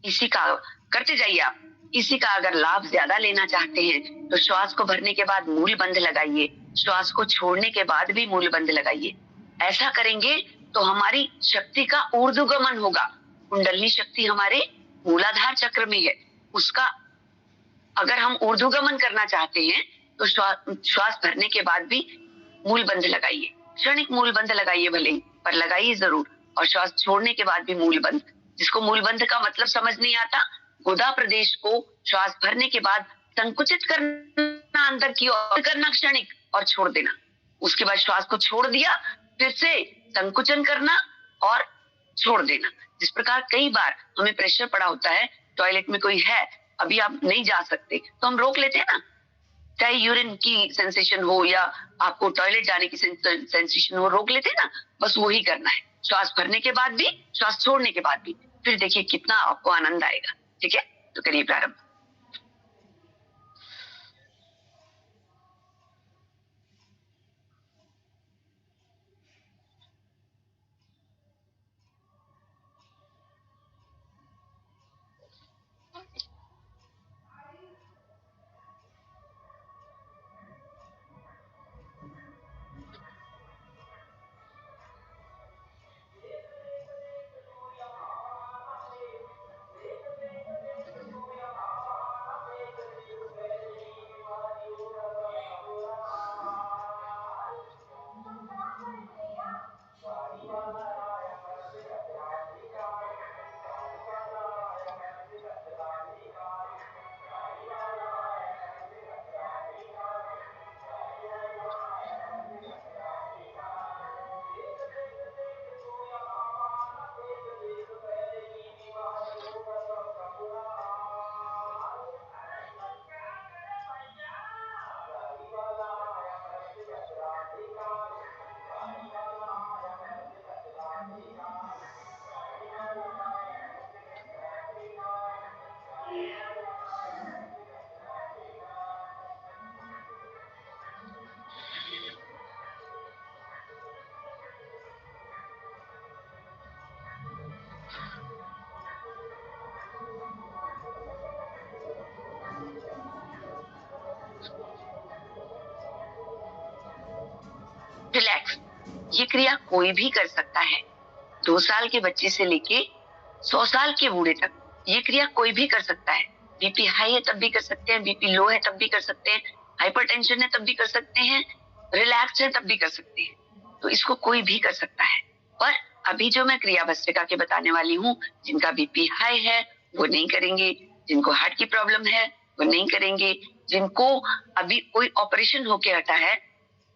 इसी का करते जाइए आप। इसी का अगर लाभ ज्यादा लेना चाहते हैं तो श्वास को भरने के बाद मूल बंध लगाइए, श्वास को छोड़ने के बाद भी मूल बंध लगाइए। ऐसा करेंगे तो हमारी शक्ति का ऊर्ध्वगमन होगा। कुंडलिनी शक्ति हमारे मूलाधार चक्र में है, उसका अगर हम ऊर्ध्वगमन करना चाहते हैं तो श्वास भरने के बाद भी मूल बंध लगाइए। क्षणिक मूल बंध लगाइए भले ही, पर लगाइए जरूर। और श्वास छोड़ने के बाद भी मूल बंध। जिसको मूल बंध का मतलब समझ नहीं आता, गुदा प्रदेश को श्वास भरने के बाद संकुचित करना, अंदर की ओर करना क्षणिक और छोड़ देना। उसके बाद श्वास को छोड़ दिया, फिर से संकुचन करना और छोड़ देना। जिस प्रकार कई बार हमें प्रेशर पड़ा होता है, टॉयलेट में कोई है अभी आप नहीं जा सकते तो हम रोक लेते हैं ना, चाहे यूरिन की सेंसेशन हो या आपको टॉयलेट जाने की सेंसेशन हो, रोक लेते हैं ना। बस वही करना है, श्वास भरने के बाद भी, श्वास छोड़ने के बाद भी। फिर देखिए कितना आपको आनंद आएगा। ठीक है, तो करिए प्रारंभ। रिलैक्स। ये क्रिया कोई भी कर सकता है, 2 साल के बच्चे से लेके 100 साल के बूढ़े तक ये क्रिया कोई भी कर सकता है। बीपी हाई है तब भी कर सकते हैं, बीपी लो है तब भी कर सकते हैं, हाइपरटेंशन है तब भी कर सकते हैं, रिलैक्स है तब भी कर सकते हैं। तो इसको कोई भी कर सकता है। पर अभी जो मैं क्रिया भस्त्रिका के बताने वाली हूँ, जिनका बीपी हाई है वो नहीं करेंगे, जिनको हार्ट की प्रॉब्लम है वो नहीं करेंगे, जिनको अभी कोई ऑपरेशन होके हटा है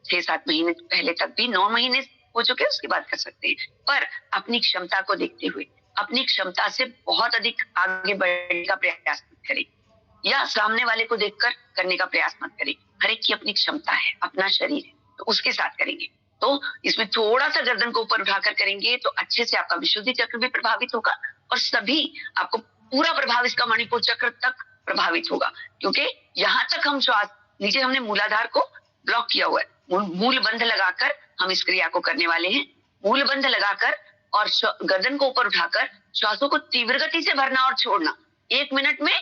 6-7 महीने पहले तक भी, 9 महीने हो चुके उसके बाद कर सकते हैं। पर अपनी क्षमता को देखते हुए, अपनी क्षमता से बहुत अधिक आगे बढ़ने का प्रयास मत करें या सामने वाले को देखकर करने का प्रयास मत करें। हर एक की अपनी क्षमता है, अपना शरीर है, तो उसके साथ करेंगे। तो इसमें थोड़ा सा गर्दन को ऊपर उठाकर करेंगे तो अच्छे से आपका विशुद्धि चक्र भी प्रभावित होगा और सभी आपको पूरा प्रभाव इसका मणिपुर चक्र तक प्रभावित होगा, क्योंकि यहाँ तक हम श्वास, नीचे हमने मूलाधार को ब्लॉक किया हुआ है। मूल बंध लगाकर हम इस क्रिया को करने वाले हैं। मूल बंध लगाकर और गर्दन को ऊपर उठाकर श्वासों को तीव्र गति से भरना और छोड़ना 1 मिनट में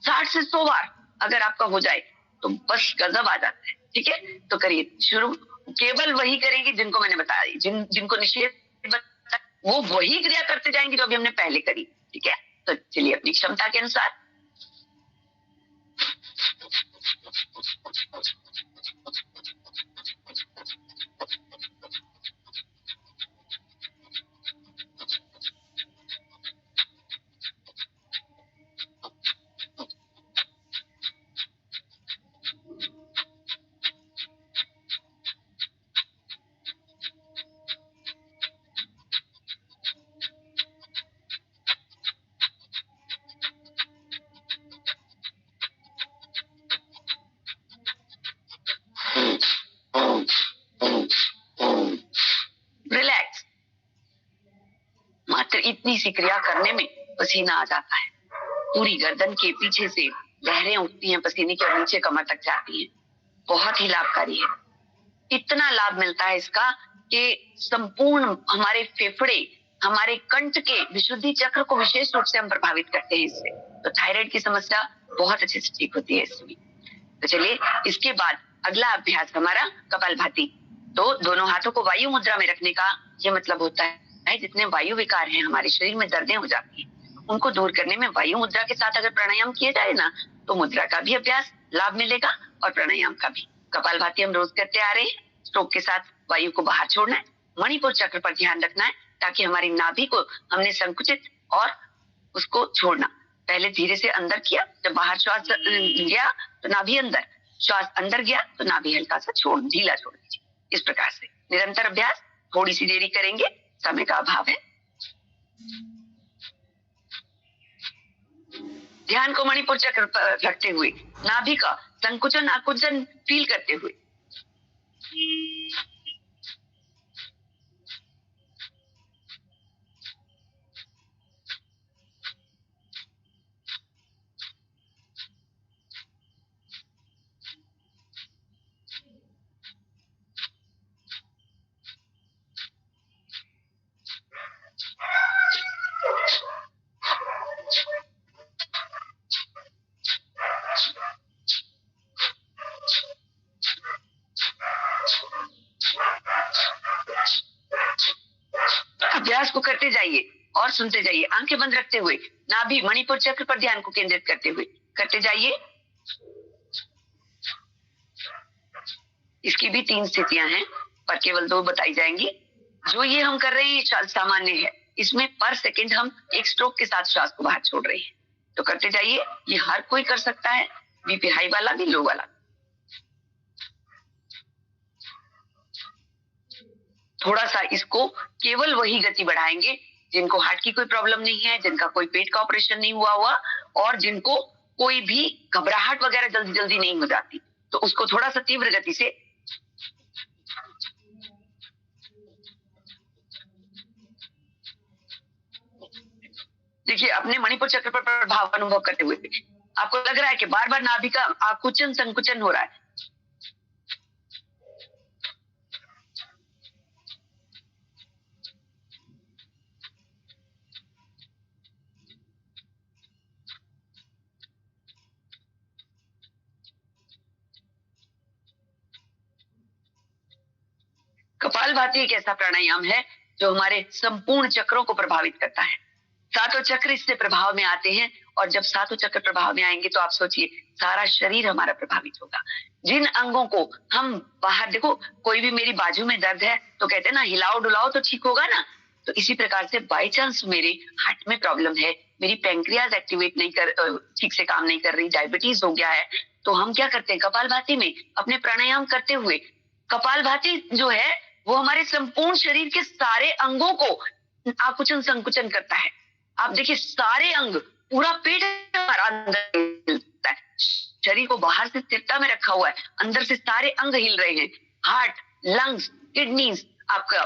60 से 100 बार अगर आपका हो जाए तो बस गजब आ जाता है। ठीक है, तो करिए शुरू। केवल वही करेंगे जिनको मैंने बताया, जिनको निषेध वो वही क्रिया करते जाएंगे जो अभी हमने पहले करी। ठीक है, तो चलिए अपनी क्षमता के अनुसार। रिलैक्स। मात्र इतनी सी क्रिया करने में पसीना आ जाता है, पूरी गर्दन के पीछे से लहरें उठती हैं पसीने के और नीचे कमर तक जाती हैं। बहुत ही लाभकारी है। इतना लाभ मिलता है इसका कि संपूर्ण हमारे फेफड़े, हमारे कंठ के विशुद्धि चक्र को विशेष रूप से हम प्रभावित करते हैं इससे। तो थायराइड की समस्या बहुत अच्छे से ठीक होती है इसमें। तो चलिए इसके बाद अगला अभ्यास हमारा कपालभाति। तो दोनों हाथों को वायु मुद्रा में रखने का ये मतलब होता है जितने वायु विकार हैं हमारे शरीर में, दर्दें हो जाती हैं, उनको दूर करने में वायु मुद्रा के साथ अगर प्राणायाम किया जाए ना तो मुद्रा का भी अभ्यास लाभ मिलेगा और प्राणायाम का भी। कपालभाति हम रोज करते आ रहे हैं। स्ट्रोक के साथ वायु को बाहर छोड़ना है, मणिपुर चक्र पर ध्यान रखना है ताकि हमारी नाभि को हमने संकुचित और उसको छोड़ना। पहले धीरे से अंदर किया, जब बाहर श्वास गया तो नाभि अंदर, श्वास अंदर गया तो नाभि हल्का सा ढीला छोड़ दीजिए। इस प्रकार से निरंतर अभ्यास। थोड़ी सी देरी करेंगे, समय का अभाव है। ध्यान को मणिपुर चक्र पर रखते हुए नाभि का संकुचन आकुंचन फील करते हुए अभ्यास को करते जाइए और सुनते जाइए, आंखें बंद रखते हुए नाभि मणिपुर चक्र पर ध्यान को केंद्रित करते हुए करते जाइए। इसकी भी 3 स्थितियां हैं, पर केवल 2 बताई जाएंगी। जो ये हम कर रहे हैं ये सामान्य है, इसमें पर सेकंड हम एक स्ट्रोक के साथ श्वास को बाहर छोड़ रहे हैं। तो करते जाइए, ये हर कोई कर सकता है, बीपी हाई वाला भी, लो वाला। थोड़ा सा इसको केवल वही गति बढ़ाएंगे जिनको हार्ट की कोई प्रॉब्लम नहीं है, जिनका कोई पेट का ऑपरेशन नहीं हुआ और जिनको कोई भी घबराहट वगैरह जल्दी जल्दी नहीं हो जाती, तो उसको थोड़ा सा तीव्र गति से। देखिए, अपने मणिपुर चक्र पर प्रभाव अनुभव करते हुए आपको लग रहा है कि बार बार नाभि का आकुंचन संकुचन हो रहा है। कपालभाति एक ऐसा प्राणायाम है जो हमारे संपूर्ण चक्रों को प्रभावित करता है। 7 चक्र इससे प्रभाव में आते हैं, और जब 7 चक्र प्रभाव में आएंगे तो आप सोचिए सारा शरीर हमारा प्रभावित होगा। जिन अंगों को हम बाहर, देखो कोई भी मेरी बाजू में दर्द है तो कहते हैं ना हिलाओ डुलाओ तो ठीक होगा ना, तो इसी प्रकार से बाई चांस मेरे हार्ट में प्रॉब्लम है, मेरी पैंक्रियाज एक्टिवेट नहीं कर, ठीक से काम नहीं कर रही, डायबिटीज हो गया है, तो हम क्या करते हैं कपालभाति में अपने प्राणायाम करते हुए, कपालभाति जो है वो हमारे संपूर्ण शरीर के सारे अंगों को आकुंचन संकुचन करता है। आप देखिए सारे अंग, पूरा पेट हमारा अंदर हिलता है, शरीर को बाहर से स्थिरता में रखा हुआ है, अंदर से सारे अंग हिल रहे हैं। हार्ट, लंग्स, किडनीज, आपका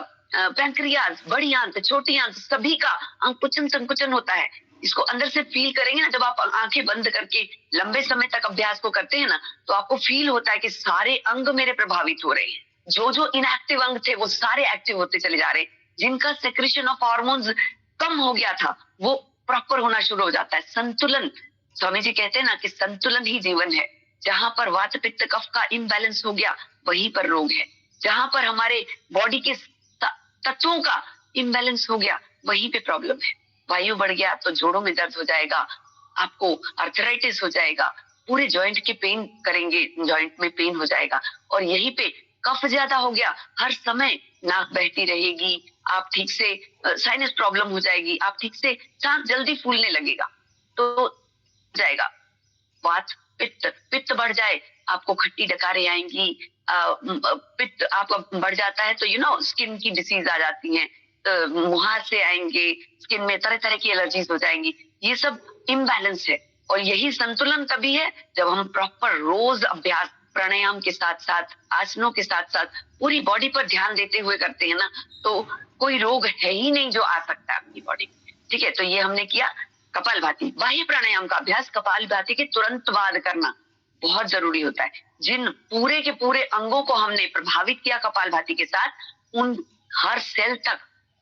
पैंक्रियाज, बड़ी आंत, छोटी आंत, सभी का आकुंचन संकुचन होता है। इसको अंदर से फील करेंगे ना, जब आप आंखें बंद करके लंबे समय तक अभ्यास को करते हैं ना, तो आपको फील होता है कि सारे अंग मेरे प्रभावित हो रहे हैं। जो जो इनएक्टिव अंग थे वो सारे एक्टिव होते चले जा रहे हैं। जिनका सेक्रेशन ऑफ हार्मोन्स कम हो गया था वो प्रॉपर होना शुरू हो जाता है। संतुलन, स्वामी जी कहते हैं ना कि संतुलन ही जीवन है। जहां पर वात पित्त कफ का इम्बैलेंस हो गया वहीं पर रोग है। जहां पर हमारे बॉडी के तत्वों का इम्बैलेंस हो गया वहीं पे प्रॉब्लम है। वायु बढ़ गया तो जोड़ों में दर्द हो जाएगा, आपको आर्थराइटिस हो जाएगा, पूरे जॉइंट के पेन करेंगे, जॉइंट में पेन हो जाएगा। और यहीं पे कफ ज्यादा हो गया, हर समय नाक बहती रहेगी, आप ठीक से साइनस प्रॉब्लम हो जाएगी, आप ठीक से सांस जल्दी फूलने लगेगा, तो जाएगा। वात पित्त बढ़ जाए, आपको खट्टी डकारें आएंगी, पित्त आपका बढ़ जाता है तो स्किन की डिसीज आ जाती है, मुहासे आएंगे, स्किन में तरह तरह की एलर्जीज हो जाएंगी। ये सब इम्बैलेंस है, और यही संतुलन तभी है जब हम प्रॉपर रोज अभ्यास प्राणायाम के साथ साथ, आसनों के साथ साथ पूरी बॉडी पर ध्यान देते हुए करते हैं ना, तो कोई रोग है ही नहीं जो आ सकता है अपनी बॉडी में। ठीक है, तो ये हमने किया कपालभाति। बाह्य प्राणायाम का अभ्यास कपालभाति के तुरंत बाद करना बहुत जरूरी होता है। जिन पूरे के पूरे अंगों को हमने प्रभावित किया कपालभाति के साथ, उन हर सेल तक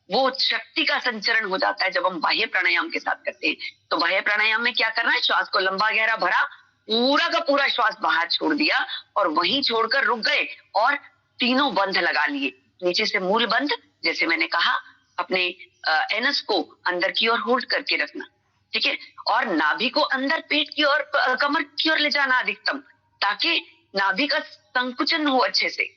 वो शक्ति का संचरण हो जाता है जब हम बाह्य प्राणायाम के साथ करते हैं। तो बाह्य प्राणायाम में क्या करना है, श्वास को लंबा गहरा भरा, पूरा का पूरा श्वास बाहर छोड़ दिया और वहीं छोड़कर रुक गए और तीनों बंध लगा लिए। नीचे से मूल बंध, जैसे मैंने कहा, अपने एनस को अंदर की ओर होल्ड करके रखना, ठीक है, और नाभि को अंदर पेट की ओर, कमर की ओर ले जाना अधिकतम, ताकि नाभि का संकुचन हो अच्छे से।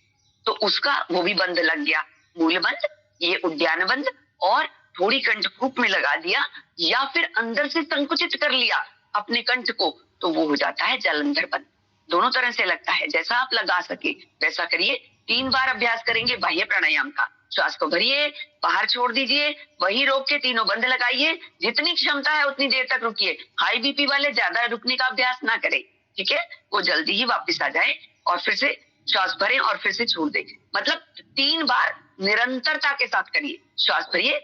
तो उसका वो भी बंध लग गया, मूल बंध, ये उद्यान बंध, और थोड़ी कंठकूप में लगा दिया या फिर अंदर से संकुचित कर लिया अपने कंठ को, तो वो हो जाता है जालंधर बंध। दोनों तरह से लगता है, जैसा आप लगा सके वैसा करिए। 3 बार अभ्यास करेंगे बाह्य प्राणायाम का, श्वास को भरिए, बाहर छोड़ दीजिए, वही रोक के तीनों बंद लगाइए, जितनी क्षमता है उतनी देर तक रुकिए। हाई बीपी वाले ज्यादा रुकने का अभ्यास ना करें, ठीक है, वो जल्दी ही वापस आ जाए और फिर से श्वास भरें और फिर से छोड़ दें। मतलब 3 बार निरंतरता के साथ करिए। श्वास भरिए,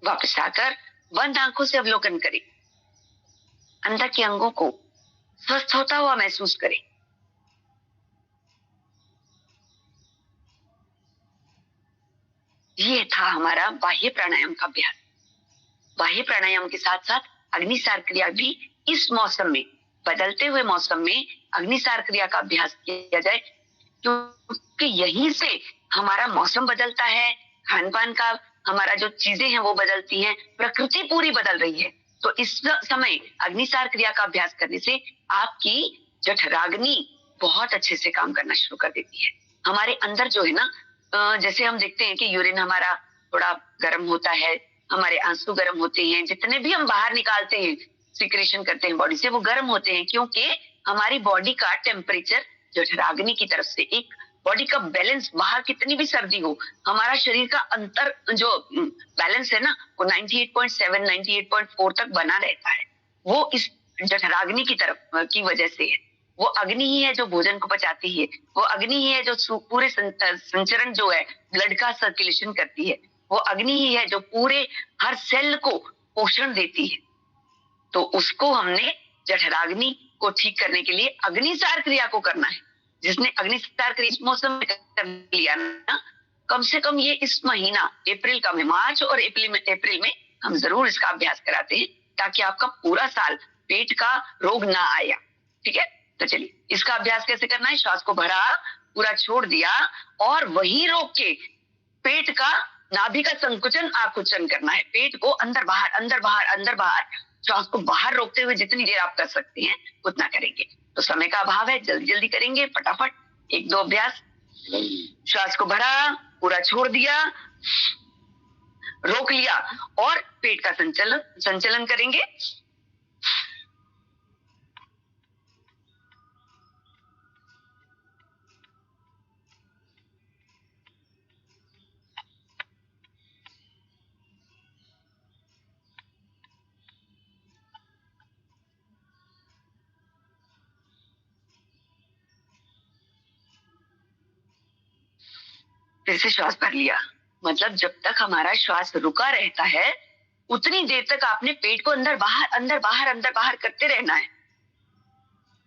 वापस आकर बंद आंखों से अवलोकन करें। अंदर के अंगों को स्वस्थ होता हुआ महसूस करें। ये था हमारा बाह्य प्राणायाम का अभ्यास। बाह्य प्राणायाम के साथ साथ अग्निसार क्रिया भी इस मौसम में, बदलते हुए मौसम में अग्निसार क्रिया का अभ्यास किया जाए, क्योंकि यहीं से हमारा मौसम बदलता है, खान पान का हमारा जो चीजें हैं वो बदलती हैं, प्रकृति पूरी बदल रही है। तो इस समय अग्निसार क्रिया का अभ्यास करने से आपकी जठराग्नि बहुत अच्छे से काम करना शुरू कर देती है। हमारे अंदर जो है ना, जैसे हम देखते हैं कि यूरिन हमारा थोड़ा गर्म होता है, हमारे आंसू गर्म होते हैं, जितने भी हम बाहर निकालते हैं, सिक्रेशन करते हैं बॉडी से, वो गर्म होते हैं, क्योंकि हमारी बॉडी का टेम्परेचर जठराग्नि की तरफ से, एक बॉडी का बैलेंस, बाहर कितनी भी सर्दी हो, हमारा शरीर का अंतर जो बैलेंस है ना, वो 98.7 98.4 तक बना रहता है। वो इस जठराग्नि की तरफ की वजह से है। वो अग्नि ही है जो भोजन को पचाती है, वो अग्नि ही है जो पूरे संचरण जो है, ब्लड का सर्कुलेशन करती है, वो अग्नि ही है जो पूरे हर सेल को पोषण देती है। तो उसको हमने जठराग्नि को ठीक करने के लिए अग्निसार क्रिया को करना है। जिसने अग्निसार क्रिया इस मौसम में कर लिया ना, कम से कम ये इस महीना अप्रैल का, मार्च और अप्रैल में हम जरूर इसका अभ्यास कराते हैं, ताकि आपका पूरा साल पेट का रोग ना आया। ठीक है, तो चलिए इसका अभ्यास कैसे करना है। श्वास को भरा, पूरा छोड़ दिया और वही रोक के पेट का, नाभि का संकुचन आकुचन करना है। पेट को अंदर बाहर, अंदर बाहर, अंदर बाहर, श्वास को बाहर रोकते हुए जितनी देर आप कर सकते हैं उतना करेंगे। तो समय का अभाव है, जल्दी जल्दी करेंगे, फटाफट 1-2 अभ्यास। श्वास को भरा, पूरा छोड़ दिया, रोक लिया और पेट का संचलन करेंगे। फिर से श्वास भर लिया। मतलब जब तक हमारा श्वास रुका रहता है उतनी देर तक आपने पेट को अंदर बाहर, अंदर बाहर, अंदर बाहर करते रहना है।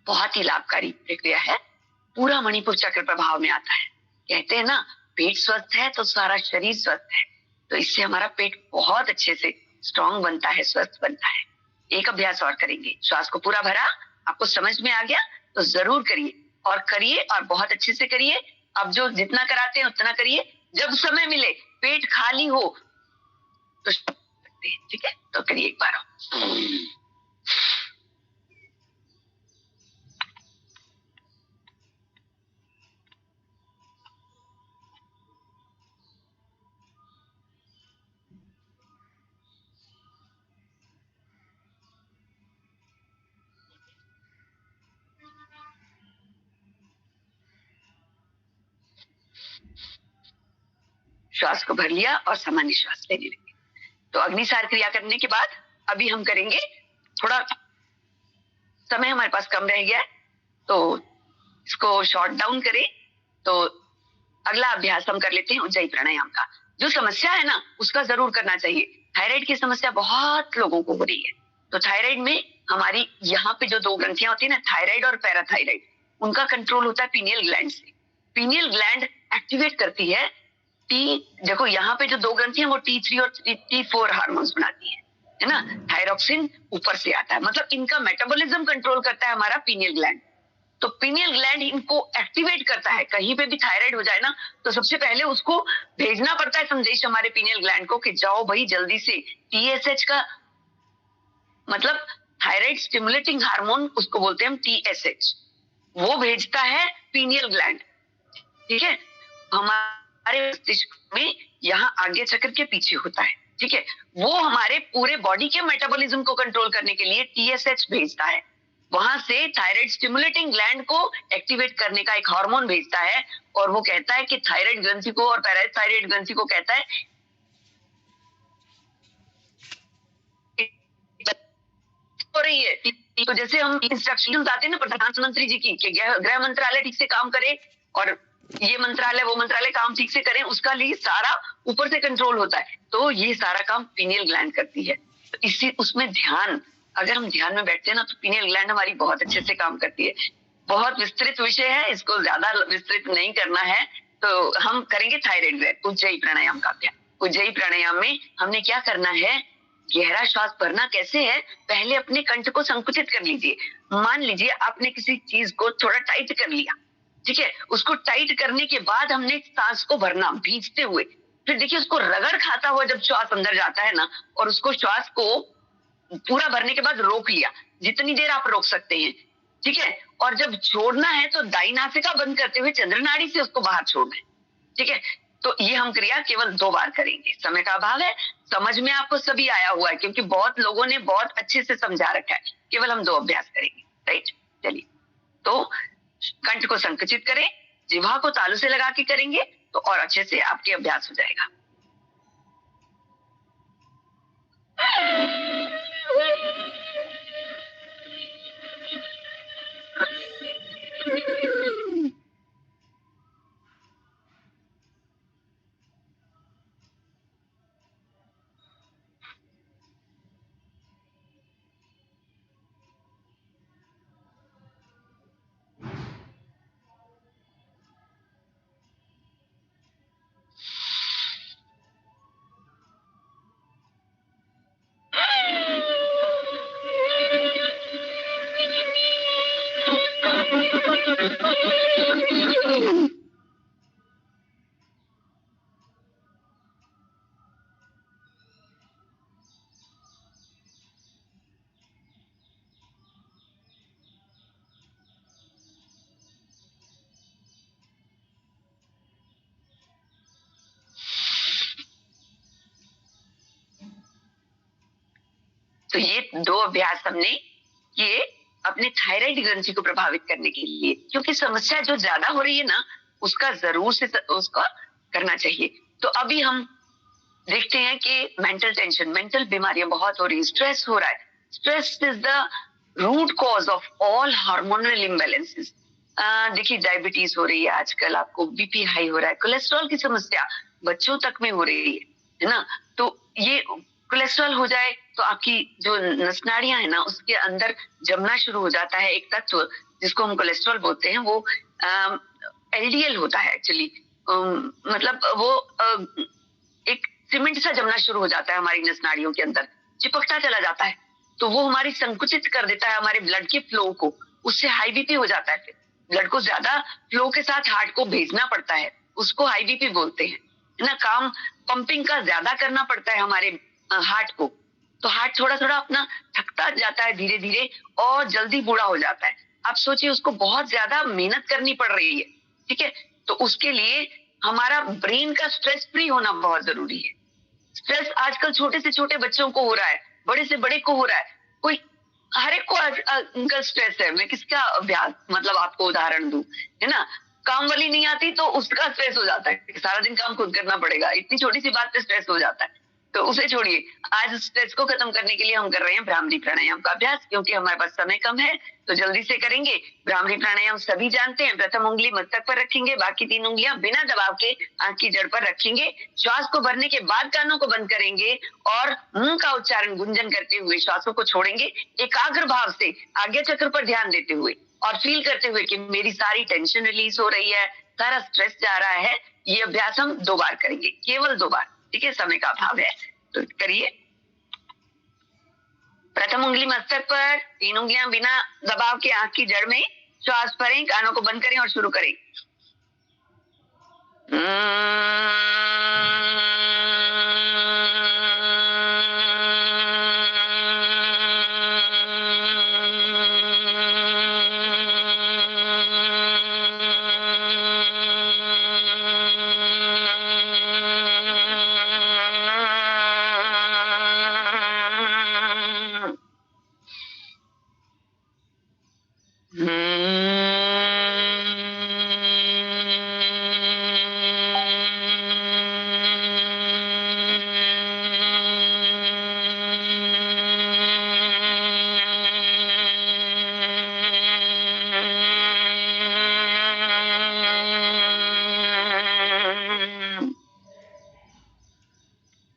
बहुत ही लाभकारी प्रक्रिया है, पूरा मणिपुर चक्र प्रभाव में आता है। कहते हैं ना, पेट स्वस्थ है तो सारा शरीर स्वस्थ है। तो इससे हमारा पेट बहुत अच्छे से स्ट्रांग बनता है, स्वस्थ बनता है। एक अभ्यास और करेंगे। श्वास को पूरा भरा, आपको समझ में आ गया तो जरूर करिए, और करिए और बहुत अच्छे से करिए। अब जो जितना कराते हैं उतना करिए, जब समय मिले, पेट खाली हो तो, ठीक है, तो करिए एक बार। श्वास को भर लिया और सामान्य श्वास लेने लगे। तो अग्निसार क्रिया करने के बाद अभी हम करेंगे, थोड़ा समय हमारे पास कम रह गया है तो इसको शॉर्ट डाउन करें। तो अगला अभ्यास हम कर लेते हैं उज्जयी प्राणायाम का। जो समस्या है ना उसका जरूर करना चाहिए। थायराइड की समस्या बहुत लोगों को हो रही है, तो थायराइड में हमारी यहाँ पे जो दो ग्रंथियां होती है ना, थायराइड और पैराथायराइड, उनका कंट्रोल होता है पीनियल ग्लैंड से। पीनियल ग्लैंड एक्टिवेट करती है देखो यहाँ पे जो दो ग्रंथियां वो T3 और T4 हार्मोन्स बनाती है ना। थायरोक्सिन ऊपर से आता है, मतलब इनका मेटाबॉलिज्म कंट्रोल करता है हमारा पीनियल ग्लैंड। तो पीनियल ग्लैंड इनको एक्टिवेट करता है। कहीं पे भी थायराइड हो जाए ना, तो सबसे पहले उसको भेजना पड़ता है संदेश हमारे पीनियल ग्लैंड को कि जाओ भाई जल्दी से TSH का मतलब थायराइड स्टिमुलेटिंग हार्मोन, उसको बोलते हैं हम TSH, वो भेजता है पीनियल ग्लैंड। ठीक है, हमारे मस्तिष्क में यहाँ आज्ञा चक्र के पीछे होता है। ठीक है, वो हमारे पूरे बॉडी के मेटाबॉलिज्म को कंट्रोल करने के लिए TSH भेजता है। वहां से थायराइड स्टिमुलेटिंग ग्लैंड को एक्टिवेट करने का एक हार्मोन भेजता है, और वो कहता है कि थायराइड ग्रंथि को और पैराथायराइड ग्रंथि को कहता है हो रही है। तो जैसे हम इंस्ट्रक्शंस आते हैं ना प्रधानमंत्री जी की कि गृह मंत्रालय ठीक से काम करे और ये मंत्रालय वो मंत्रालय काम ठीक से करें, उसका लिए सारा ऊपर से कंट्रोल होता है। तो ये सारा काम पीनियल ग्लैंड करती है। तो इसी उसमें ध्यान, अगर हम ध्यान में बैठते हैं ना, तो पीनियल ग्लैंड हमारी बहुत अच्छे से काम करती है। बहुत विस्तृत विषय है, इसको ज्यादा विस्तृत नहीं करना है। तो हम करेंगे थायराइड ग्लैंड उज्जयी प्राणायाम का अभ्यास। उज्जयी प्राणायाम में हमने क्या करना है, गहरा श्वास भरना कैसे है, पहले अपने कंठ को संकुचित कर लीजिए। मान लीजिए आपने किसी चीज को थोड़ा टाइट कर लिया, ठीक है, उसको टाइट करने के बाद हमने सांस को भरना भींचते हुए। फिर देखिए उसको रगड़ खाता हुआ जब श्वास अंदर जाता है ना, और उसको श्वास को पूरा भरने के बाद रोक लिया, जितनी देर आप रोक सकते हैं। ठीक है, और जब छोड़ना है तो दाई नासिका बंद करते हुए चंद्र नाड़ी से उसको बाहर छोड़ना है। ठीक है, तो ये हम क्रिया केवल 2 बार करेंगे। समय का अभाव है, समझ में आपको सभी आया हुआ है क्योंकि बहुत लोगों ने बहुत अच्छे से समझा रखा है। केवल हम 2 अभ्यास करेंगे, राइट। चलिए, तो कंठ को संकुचित करें, जिह्वा को तालू से लगा के करेंगे तो और अच्छे से आपके अभ्यास हो जाएगा। तो ये 2 अभ्यास हमने किए अपने थायराइड ग्रंथि को प्रभावित करने के लिए, क्योंकि समस्या जो ज्यादा हो रही है ना, उसका जरूर से उसका करना चाहिए। तो अभी हम देखते हैं कि मेंटल टेंशन, मेंटल बीमारियां बहुत हो रही है, स्ट्रेस हो रहा है। Stress is the root cause of all hormonal imbalances. देखिए डायबिटीज हो रही है आजकल, आपको बीपी हाई हो रहा है, कोलेस्ट्रॉल की समस्या बच्चों तक में हो रही है ना। तो ये कोलेस्ट्रॉल हो जाए तो आपकी जो नस नाड़ियां है ना, उसके अंदर जमना शुरू हो जाता है एक तत्व जिसको हम कोलेस्ट्रॉल बोलते हैं। वो LDL होता है एक्चुअली, मतलब वो एक सीमेंट सा जमना शुरू हो जाता है हमारी नस नाड़ियों के अंदर, चिपकता चला जाता है। तो वो हमारी संकुचित कर देता है हमारे ब्लड के फ्लो को, उससे हाई बीपी हो जाता है। फिर ब्लड को ज्यादा फ्लो के साथ हार्ट को भेजना पड़ता है, उसको हाई बीपी बोलते हैं, है ना। काम पंपिंग का ज्यादा करना पड़ता है हमारे हार्ट को, तो हार्ट थोड़ा थोड़ा अपना थकता जाता है धीरे धीरे और जल्दी बूढ़ा हो जाता है। आप सोचिए उसको बहुत ज्यादा मेहनत करनी पड़ रही है। ठीक है, तो उसके लिए हमारा ब्रेन का स्ट्रेस फ्री होना बहुत जरूरी है। स्ट्रेस आजकल छोटे से छोटे बच्चों को हो रहा है, बड़े से बड़े को हो रहा है, कोई हर एक को आजकल स्ट्रेस है। मैं किसका अभ्यास मतलब आपको उदाहरण दूं, है ना। काम वाली नहीं आती तो उसका स्ट्रेस हो जाता है, सारा दिन काम खुद करना पड़ेगा, इतनी छोटी सी बात पे स्ट्रेस हो जाता है। तो उसे छोड़िए। आज स्ट्रेस को खत्म करने के लिए हम कर रहे हैं भ्रामरी प्राणायाम का अभ्यास, क्योंकि हमारे पास समय कम है तो जल्दी से करेंगे। भ्रामरी प्राणायाम सभी जानते हैं। प्रथम उंगली मस्तक पर रखेंगे, बाकी 3 उंगलियां बिना दबाव के आंख की जड़ पर रखेंगे। श्वास को भरने के बाद कानों को बंद करेंगे और मुंह का उच्चारण गुंजन करते हुए श्वासों को छोड़ेंगे, एकाग्र भाव से आज्ञा चक्र पर ध्यान देते हुए और फील करते हुए कि मेरी सारी टेंशन रिलीज हो रही है, सारा स्ट्रेस जा रहा है। ये अभ्यास हम 2 बार करेंगे, केवल 2 बार, ठीक है? समय का अभाव है तो करिए। प्रथम उंगली मस्तक पर, 3 उंगलियां बिना दबाव के आंख की जड़ में। श्वास भरें, कानों को बंद करें और शुरू करें।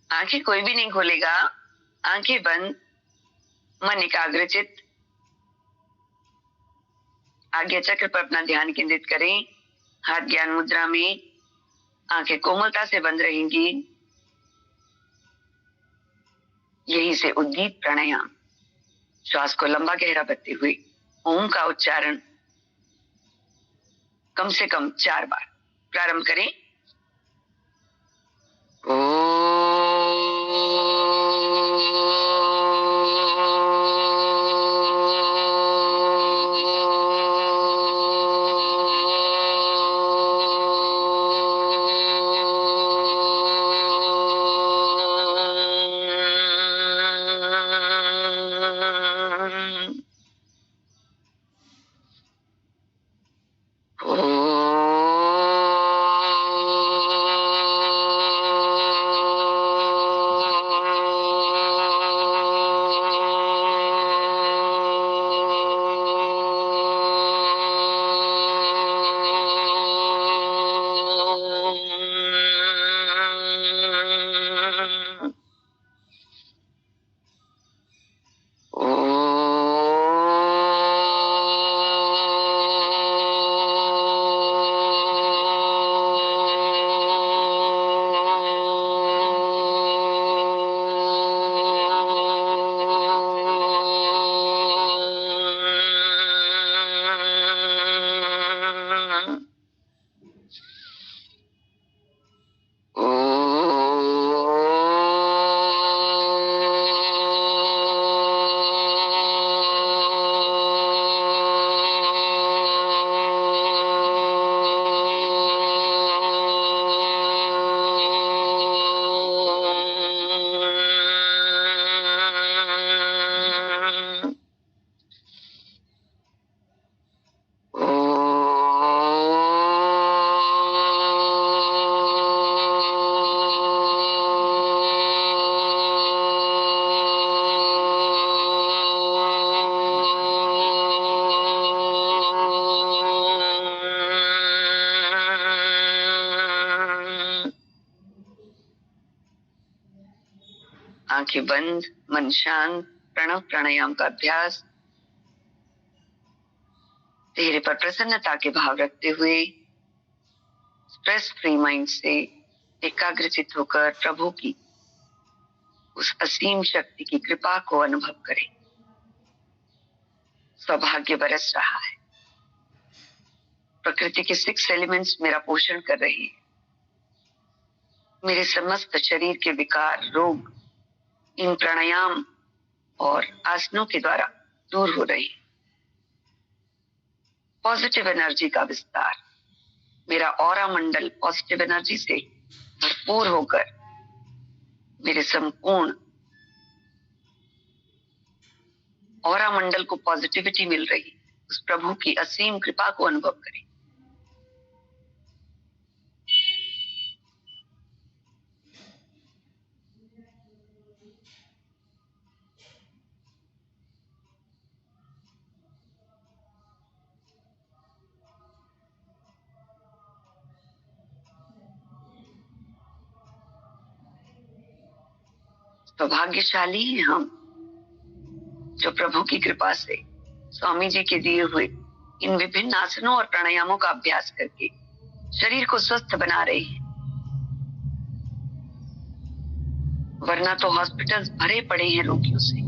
आंखें कोई भी नहीं खोलेगा, आंखें बंद, मन एकाग्रचित। आज्ञा चक्र पर अपना ध्यान केंद्रित करें। हाथ ज्ञान मुद्रा में, आंखें कोमलता से बंद रहेंगी। यहीं से उद्गीत प्राणायाम, श्वास को लंबा गहरा भरते हुए ओम का उच्चारण कम से कम 4 बार प्रारंभ करें। आंखें बंद, मन शांत, प्रणव प्राणायाम का अभ्यास। चेहरे पर प्रसन्नता के भाव रखते हुए स्ट्रेस फ्री माइंड से एकाग्रचित होकर प्रभु की उस असीम शक्ति की कृपा को अनुभव करें। सौभाग्य बरस रहा है, प्रकृति के 6 एलिमेंट्स मेरा पोषण कर रहे हैं। मेरे समस्त शरीर के विकार, रोग इन प्राणायाम और आसनों के द्वारा दूर हो रहे हैं। पॉजिटिव एनर्जी का विस्तार, मेरा ऑरा मंडल पॉजिटिव एनर्जी से भरपूर होकर मेरे संपूर्ण ऑरा मंडल को पॉजिटिविटी मिल रही, उस प्रभु की असीम कृपा को अनुभव करें। सौभाग्यशाली हैं हम, जो प्रभु की कृपा से स्वामी जी के दिए हुए इन विभिन्न आसनों और प्राणायामों का अभ्यास करके शरीर को स्वस्थ बना रहे हैं। वरना तो हॉस्पिटल्स भरे पड़े हैं रोगियों से।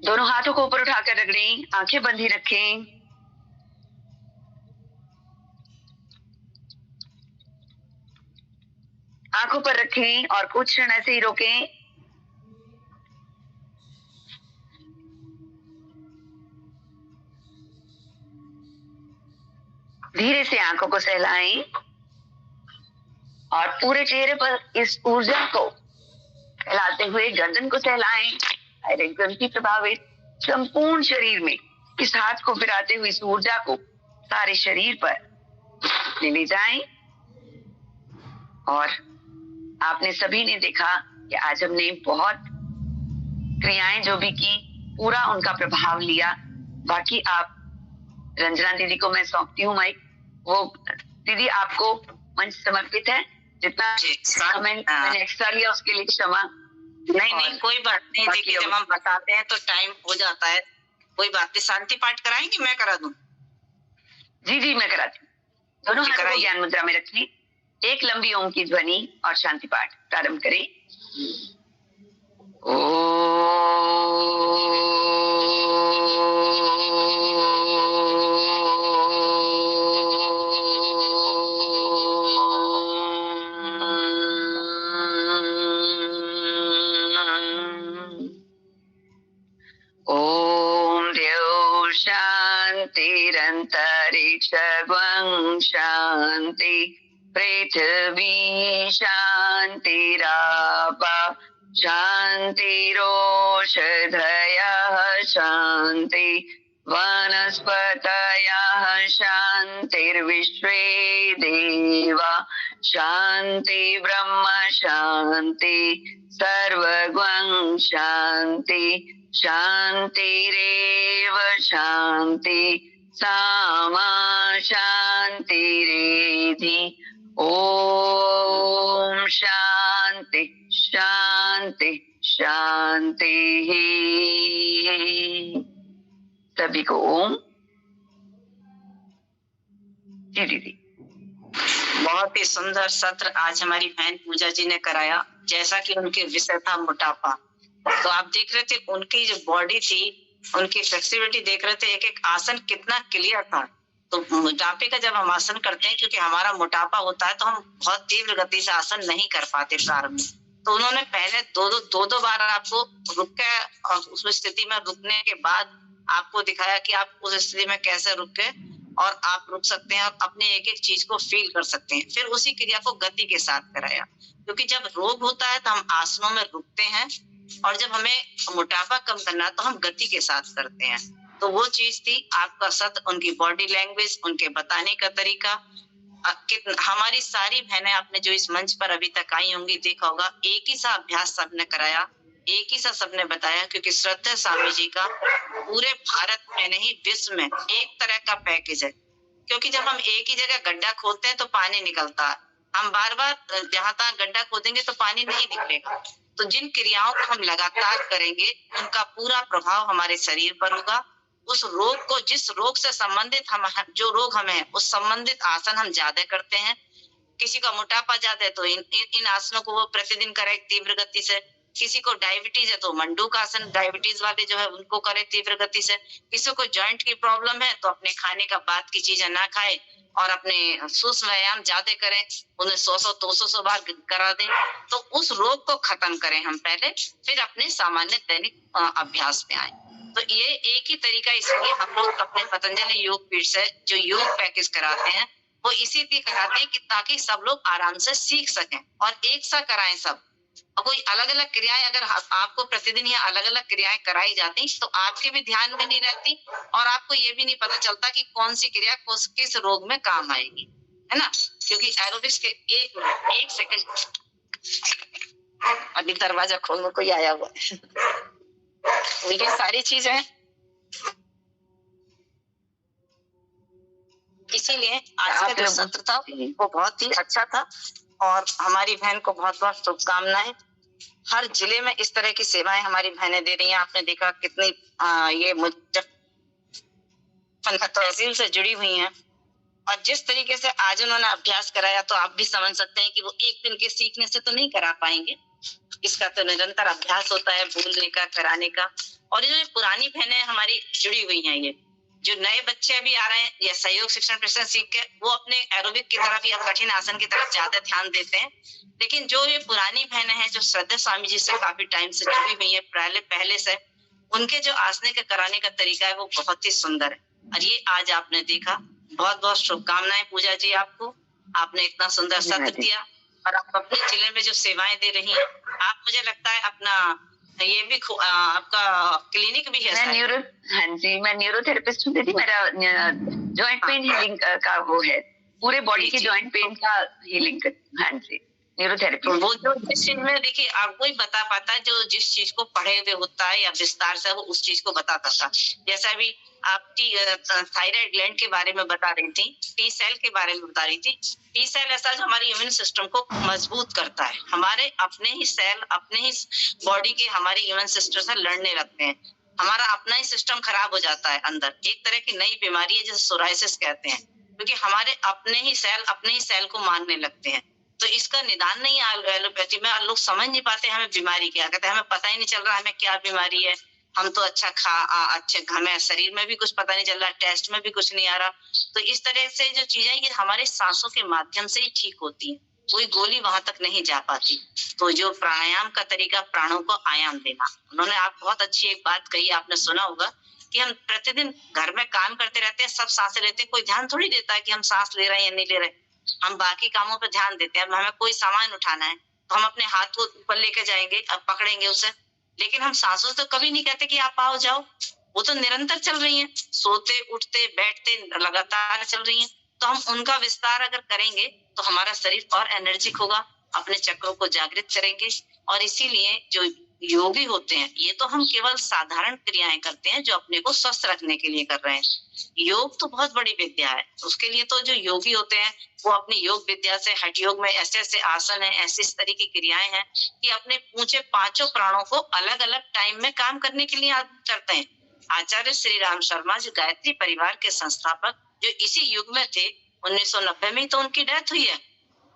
दोनों हाथों को ऊपर उठाकर रगड़ें, आंखें बंधी रखें। आंखों पर रखें और कुछ क्षण ऐसे ही रोकें। धीरे से आंखों को सहलाएं और पूरे चेहरे पर इस ऊर्जा को फैलाते हुए गर्दन को सहलाएं। थायराइड ग्रंथि प्रभावित संपूर्ण शरीर में इस हाथ को फिराते हुए इस ऊर्जा को सारे शरीर पर ले जाएं। और आपने सभी ने देखा कि आज हमने बहुत क्रियाएं जो भी की, पूरा उनका प्रभाव लिया। बाकी आप रंजना दीदी को मैं सौंपती हूँ माइक। वो दीदी आपको मंच समर्पित है। जितना मैंने एक्स्ट्रा लिया उसके लिए क्षमा। नहीं, कोई बात नहीं। देखिए, जब हम बताते हैं तो टाइम हो जाता है, कोई बात नहीं। शांति पाठ कराएंगे, मैं करा दूं? जी मैं कराती हूँ। दोनों हाथों को ज्ञान मुद्रा में रखें, एक लंबी ओम की ध्वनि और शांति पाठ प्रारंभ करें। शांतिरंतरिक्षं शांति, पृथ्वी शांतिराप शांतिरोषधयः शांति, वनस्पतयः शांतिर्विश्वे देवा शांति, ब्रह्म शांति, सर्वगं शांति, शांतिरेव शांति, सामा शांतिरेधि। ओम शांति शांति शांति। सभी को ओम। जी दीदी, बहुत ही सुंदर सत्र आज हमारी बहन पूजा जी ने कराया। जैसा कि उनके विषय था मोटापा, तो आप देख रहे थे उनकी जो बॉडी थी, उनकी फ्लेक्सिबिलिटी देख रहे थे, एक एक आसन कितना क्लियर था। तो मोटापे का जब हम आसन करते हैं, क्योंकि हमारा मोटापा होता है तो हम बहुत तीव्र गति से आसन नहीं कर पाते प्रारंभ में, तो उन्होंने पहले दो बार आपको रुक के और उस स्थिति में रुकने के बाद आपको दिखाया कि आप उस स्थिति में कैसे रुक के और आप रुक सकते हैं और अपने एक एक चीज को फील कर सकते हैं। फिर उसी क्रिया को गति के साथ कराया, क्योंकि जब रोग होता है तो हम आसनों में रुकते हैं और जब हमें मोटापा कम करना है तो हम गति के साथ करते हैं। तो वो चीज थी आपका सत्र, उनकी बॉडी लैंग्वेज, उनके बताने का तरीका। हमारी सारी बहनें आपने जो इस मंच पर अभी तक आई होंगी देखा होगा, एक ही सा अभ्यास सबने कराया, एक ही सा सबने बताया, क्योंकि श्रद्धा स्वामी जी का पूरे भारत में नहीं विश्व में एक तरह का पैकेज है। क्योंकि जब हम एक ही जगह गड्ढा खोदते हैं तो पानी निकलता है, हम बार बार जहां तहां गड्ढा खोदेंगे तो पानी नहीं निकलेगा। तो जिन क्रियाओं को हम लगातार करेंगे उनका पूरा प्रभाव हमारे शरीर पर होगा। उस रोग को, जिस रोग से संबंधित हम, जो रोग हमें है उस संबंधित आसन हम ज्यादा करते हैं। किसी का मोटापा ज्यादा है तो इन आसनों को वो प्रतिदिन करे तीव्र गति से। किसी को डायबिटीज है तो मंडूक आसन, डायबिटीज वाले जो है उनको करे तीव्र गति से। किसी को जॉइंट की प्रॉब्लम है तो अपने खाने का बात की चीजें ना खाए और अपने सूक्ष्म व्यायाम ज्यादा करें, उन्हें 100-200 बार करा दें। तो उस रोग को खत्म करें हम पहले, फिर अपने सामान्य दैनिक अभ्यास में आए। तो ये एक ही तरीका, इसलिए हम लोग अपने पतंजलि योग पीठ से जो योग पैकेज कराते हैं वो इसी लिए कराते हैं कि ताकि सब लोग आराम से सीख सकें और एक सा कराएं सब। और कोई अलग अलग क्रियाएं अगर आपको प्रतिदिन या अलग अलग क्रियाएं कराई जाती तो आपके भी ध्यान में नहीं रहती और आपको ये भी नहीं पता चलता कि कौन सी क्रिया किस रोग में काम आएगी, है ना। क्योंकि एरोबिक्स के एक सेकंड, अभी दरवाजा खोलने कोई आया हुआ है। ये सारी चीजें इसीलिए आज का जो सत्र था वो बहुत ही अच्छा था और हमारी बहन को बहुत बहुत शुभकामनाएं। हर जिले में इस तरह की सेवाएं हमारी बहनें दे रही हैं। आपने देखा कितनी ये मुजफ्फरनगर तहसील से जुड़ी हुई हैं और जिस तरीके से आज उन्होंने अभ्यास कराया तो आप भी समझ सकते हैं कि वो एक दिन के सीखने से तो नहीं करा पाएंगे। इसका तो निरंतर अभ्यास होता है, बोलने का, कराने का। और ये जो पुरानी बहनें हमारी जुड़ी हुई हैं, ये जो नए बच्चे अभी आ रहे हैं या सहयोग शिक्षण प्रशिक्षण सीख के वो अपने एरोबिक की तरफ या कठिन आसन की तरफ ज्यादा ध्यान देते हैं। लेकिन जो ये पुरानी बहनें हैं जो श्रद्धा स्वामी जी से काफी टाइम से जुड़ी हुई है पहले से, उनके जो आसने के कराने का तरीका है वो बहुत ही सुंदर है। और ये आज आपने देखा। बहुत बहुत शुभकामनाएं पूजा जी आपको। आपने इतना सुंदर सत्र दिया और आप अपने जिले में जो सेवाएं दे रही हैं, आप मुझे लगता है अपना ये भी आपका क्लिनिक भी है। हाँ जी, मैं न्यूरोथेरेपिस्ट हूँ दीदी। मेरा जॉइंट पेन हीलिंग का वो है, पूरे बॉडी के जॉइंट पेन का हीलिंग। हाँ जी, न्यूरोथेरेपी। वो जो जिस चीज में देखिए आपको ही बता पाता है, जो जिस चीज को पढ़े हुए होता है या विस्तार से वो उस चीज को बताता था। जैसा अभी आपकी थायराइड ग्लैंड के बारे में बता रही थी, टी सेल के बारे में बता रही थी। टी सेल ऐसा जो हमारे इम्यून सिस्टम को मजबूत करता है। हमारे अपने ही सेल अपने ही बॉडी के हमारे इम्यून सिस्टम से लड़ने लगते हैं। हमारा अपना ही सिस्टम खराब हो जाता है अंदर। एक तरह की नई बीमारी है जिसे सोराइसिस कहते हैं, क्योंकि हमारे अपने ही सेल को मारने लगते हैं। तो इसका निदान नहीं है एलोपैथी में। लोग समझ नहीं पाते हमें बीमारी क्या कहते हैं, हमें पता ही नहीं चल रहा हमें क्या बीमारी है। हम तो अच्छे हमें शरीर में भी कुछ पता नहीं चल रहा, टेस्ट में भी कुछ नहीं आ रहा। तो इस तरह से जो चीजें ये हमारे सांसों के माध्यम से ही ठीक होती है, कोई गोली वहां तक नहीं जा पाती। तो जो प्राणायाम का तरीका, प्राणों को आयाम देना, उन्होंने आप बहुत अच्छी एक बात कही, आपने सुना होगा कि हम प्रतिदिन घर में काम करते रहते हैं, सब सांसें लेते हैं, कोई ध्यान थोड़ी देता है कि हम सांस ले रहे हैं या नहीं ले रहे। हम बाकी कामों पर ध्यान देते हैं। अब हमें कोई सामान उठाना है तो हम अपने हाथ को ऊपर लेके जाएंगे, अब पकड़ेंगे उसे, लेकिन हम सांसों से तो कभी नहीं कहते कि आप आओ जाओ। वो तो निरंतर चल रही हैं, सोते उठते बैठते लगातार चल रही हैं। तो हम उनका विस्तार अगर करेंगे तो हमारा शरीर और एनर्जिक होगा, अपने चक्रों को जागृत करेंगे। और इसीलिए जो योगी होते हैं, ये तो हम केवल साधारण क्रियाएं करते हैं जो अपने को स्वस्थ रखने के लिए कर रहे हैं। योग तो बहुत बड़ी विद्या है। उसके लिए तो जो योगी होते हैं वो अपनी योग विद्या से, हठ योग में ऐसे ऐसे आसन है, ऐसी इस तरह की क्रियाएं हैं कि अपने पूछे पांचों प्राणों को अलग अलग टाइम में काम करने के लिए करते हैं। आचार्य श्री राम शर्मा जो गायत्री परिवार के संस्थापक, जो इसी युग में थे, 1990 में तो उनकी डेथ हुई है।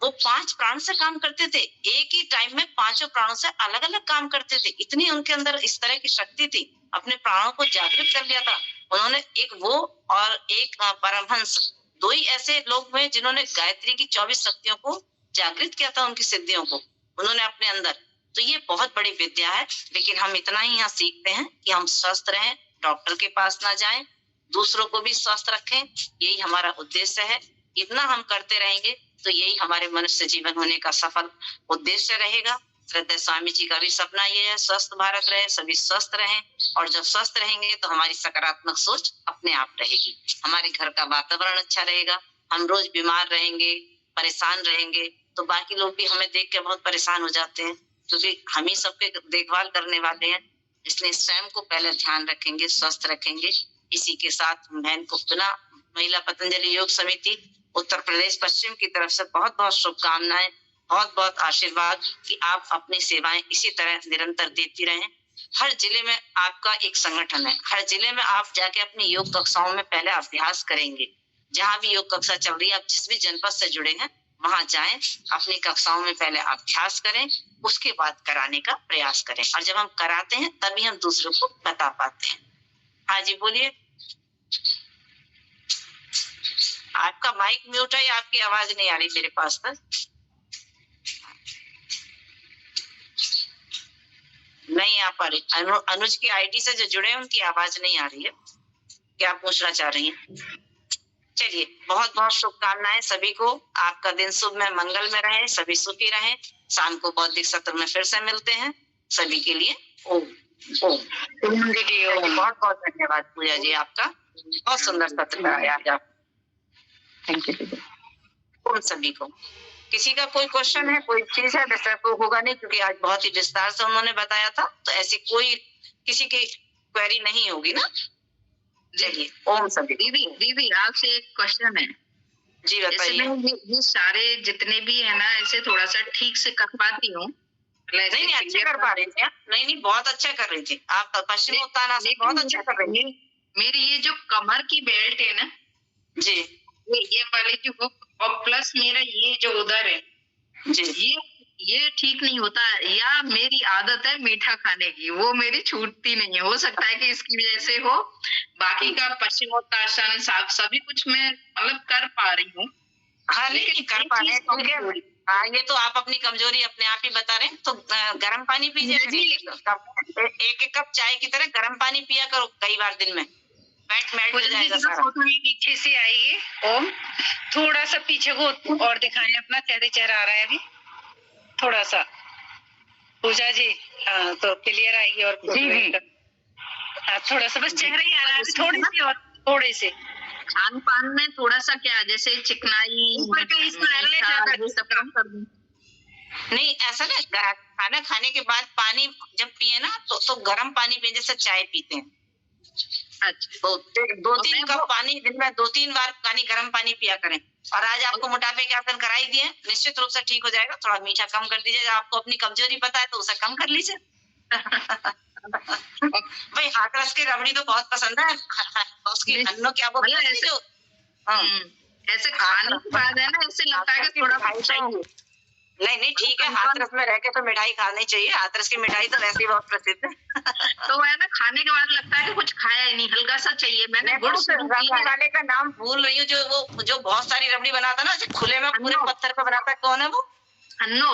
वो 5 प्राण से काम करते थे, एक ही टाइम में पांचों प्राणों से अलग अलग काम करते थे। इतनी उनके अंदर इस तरह की शक्ति थी, अपने प्राणों को जागृत कर लिया था उन्होंने। एक वो और एक परमहंस, दो ही ऐसे लोग हुए जिन्होंने गायत्री की 24 शक्तियों को जागृत किया था, उनकी सिद्धियों को उन्होंने अपने अंदर। तो ये बहुत बड़ी विद्या है। लेकिन हम इतना ही यहाँ सीखते हैं कि हम स्वस्थ रहें, डॉक्टर के पास ना जाएं, दूसरों को भी स्वस्थ रखें, यही हमारा उद्देश्य है। इतना हम करते रहेंगे तो यही हमारे मनुष्य जीवन होने का सफल उद्देश्य रहेगा। श्रद्धा स्वामी जी का भी सपना ये है, स्वस्थ भारत रहे, सभी स्वस्थ रहें। और जब स्वस्थ रहेंगे तो हमारी सकारात्मक सोच अपने आप रहेगी, हमारे घर का वातावरण अच्छा रहेगा। हम रोज बीमार रहेंगे, परेशान रहेंगे तो बाकी लोग भी हमें देख के बहुत परेशान हो जाते हैं, क्योंकि हम ही सबके देखभाल करने वाले हैं। इसलिए स्वयं को पहले ध्यान रखेंगे, स्वस्थ रखेंगे। इसी के साथ बहन को पुनः महिला पतंजलि योग समिति उत्तर प्रदेश पश्चिम की तरफ से बहुत बहुत शुभकामनाएं, बहुत बहुत आशीर्वाद कि आप अपनी सेवाएं इसी तरह निरंतर देती रहें। हर जिले में आपका एक संगठन है, हर जिले में आप जाके अपनी योग कक्षाओं में पहले अभ्यास करेंगे। जहां भी योग कक्षा चल रही है, आप जिस भी जनपद से जुड़े हैं वहां जाएं, अपनी कक्षाओं में पहले अभ्यास करें, उसके बाद कराने का प्रयास करें। और जब हम कराते हैं तभी हम दूसरों को बता पाते हैं। हाँ जी बोलिए। आपका माइक म्यूट है या आपकी आवाज नहीं आ रही मेरे पास तक? नहीं आ पा रही। अनुज की आईडी से जो जुड़े हैं उनकी आवाज नहीं आ रही है। क्या पूछना चाह रही हैं? चलिए, बहुत बहुत शुभकामनाएं सभी को। आपका दिन शुभ में मंगल में रहे, सभी सुखी रहें। शाम को बौद्धिक सत्र में फिर से मिलते हैं। सभी के लिए ओम ओम। बहुत बहुत धन्यवाद पूजा जी, आपका बहुत सुंदर सत्र कराया आज आप। Thank you. उन सभी को किसी का कोई क्वेश्चन है, कोई चीज है, वैसे तो होगा नहीं क्योंकि आज बहुत ही विस्तार से उन्होंने बताया था, तो ऐसी कोई किसी की क्वेरी नहीं होगी ना? चलिए, ओम सभी। दीदी आपसे एक क्वेश्चन है। जी बताइए। ये सारे जितने भी है ना, ऐसे थोड़ा सा ठीक से कर पाती हूँ? नहीं अच्छे कर पा रही थी आप। नहीं बहुत अच्छा कर रही थी आप। पश्चिम उत्तानासन बहुत अच्छा कर रही थी। मेरी ये जो कमर की बेल्ट है ना जी, ये वाली जो हुक, और प्लस मेरा ये जो उधर है जी, ये ठीक नहीं होता, या मेरी आदत है मीठा खाने की, वो मेरी छूटती नहीं है। हो सकता है कि इसकी वजह से हो। बाकी का पश्चिमोत्तासन सभी कुछ मैं मतलब कर पा रही हूँ। हाँ नहीं कर पा रहे हैं। हाँ ये तो आप अपनी कमजोरी अपने आप ही बता रहे हैं। तो गर्म पानी पीजिए। एक एक कप चाय की तरह गर्म पानी पिया करो कई बार दिन में। फैट मेल्ट हो जाएगा सारा। फोटो ही पीछे से आइए। ओम थोड़ा सा पीछे को और दिखाएं, अपना चेहरा आ रहा है अभी थोड़ा सा। पूजा जी हाँ तो क्लियर आएगी। और जी हाँ थोड़ा सा बस चेहरा ही आ रहा है, थोड़ी सी और थोड़े से। खान पान में थोड़ा सा क्या, जैसे चिकनाई ऊपर का सब कम कर दूं? नहीं ऐसा ना, खाना खाने के बाद पानी जब पिए ना तो गर्म पानी पिए, जैसे चाय पीते हैं। अच्छा तो 2-3 कप पानी दिन में 2-3 बार गर्म पानी पिया करें। और आज आपको मोटापे के आसन कराई दिए, निश्चित रूप से ठीक हो जाएगा। थोड़ा मीठा कम कर दीजिए। आपको अपनी कमजोरी पता है तो उसे कम कर लीजिए। भाई हाथरस की रबड़ी तो बहुत पसंद है। उसकी अन्नों क्या बोलते हैं जो ऐसे खाने के बाद है ना, ऐसे लगता है कि थोड़ा चाहिए। नहीं ठीक है। हाथरस में रह के तो मिठाई खानी चाहिए। हाथरस की मिठाई तो वैसे ही बहुत प्रसिद्ध है। तो है ना, खाने के बाद लगता है कि कुछ खाया ही नहीं, हल्का सा चाहिए। मैंने गुड़ रबड़ी वाले का नाम भूल रही हूँ, जो बहुत सारी रबड़ी बनाता ना, खुले में पूरे पत्थर पे बनाता, कौन है वो? अन्नो।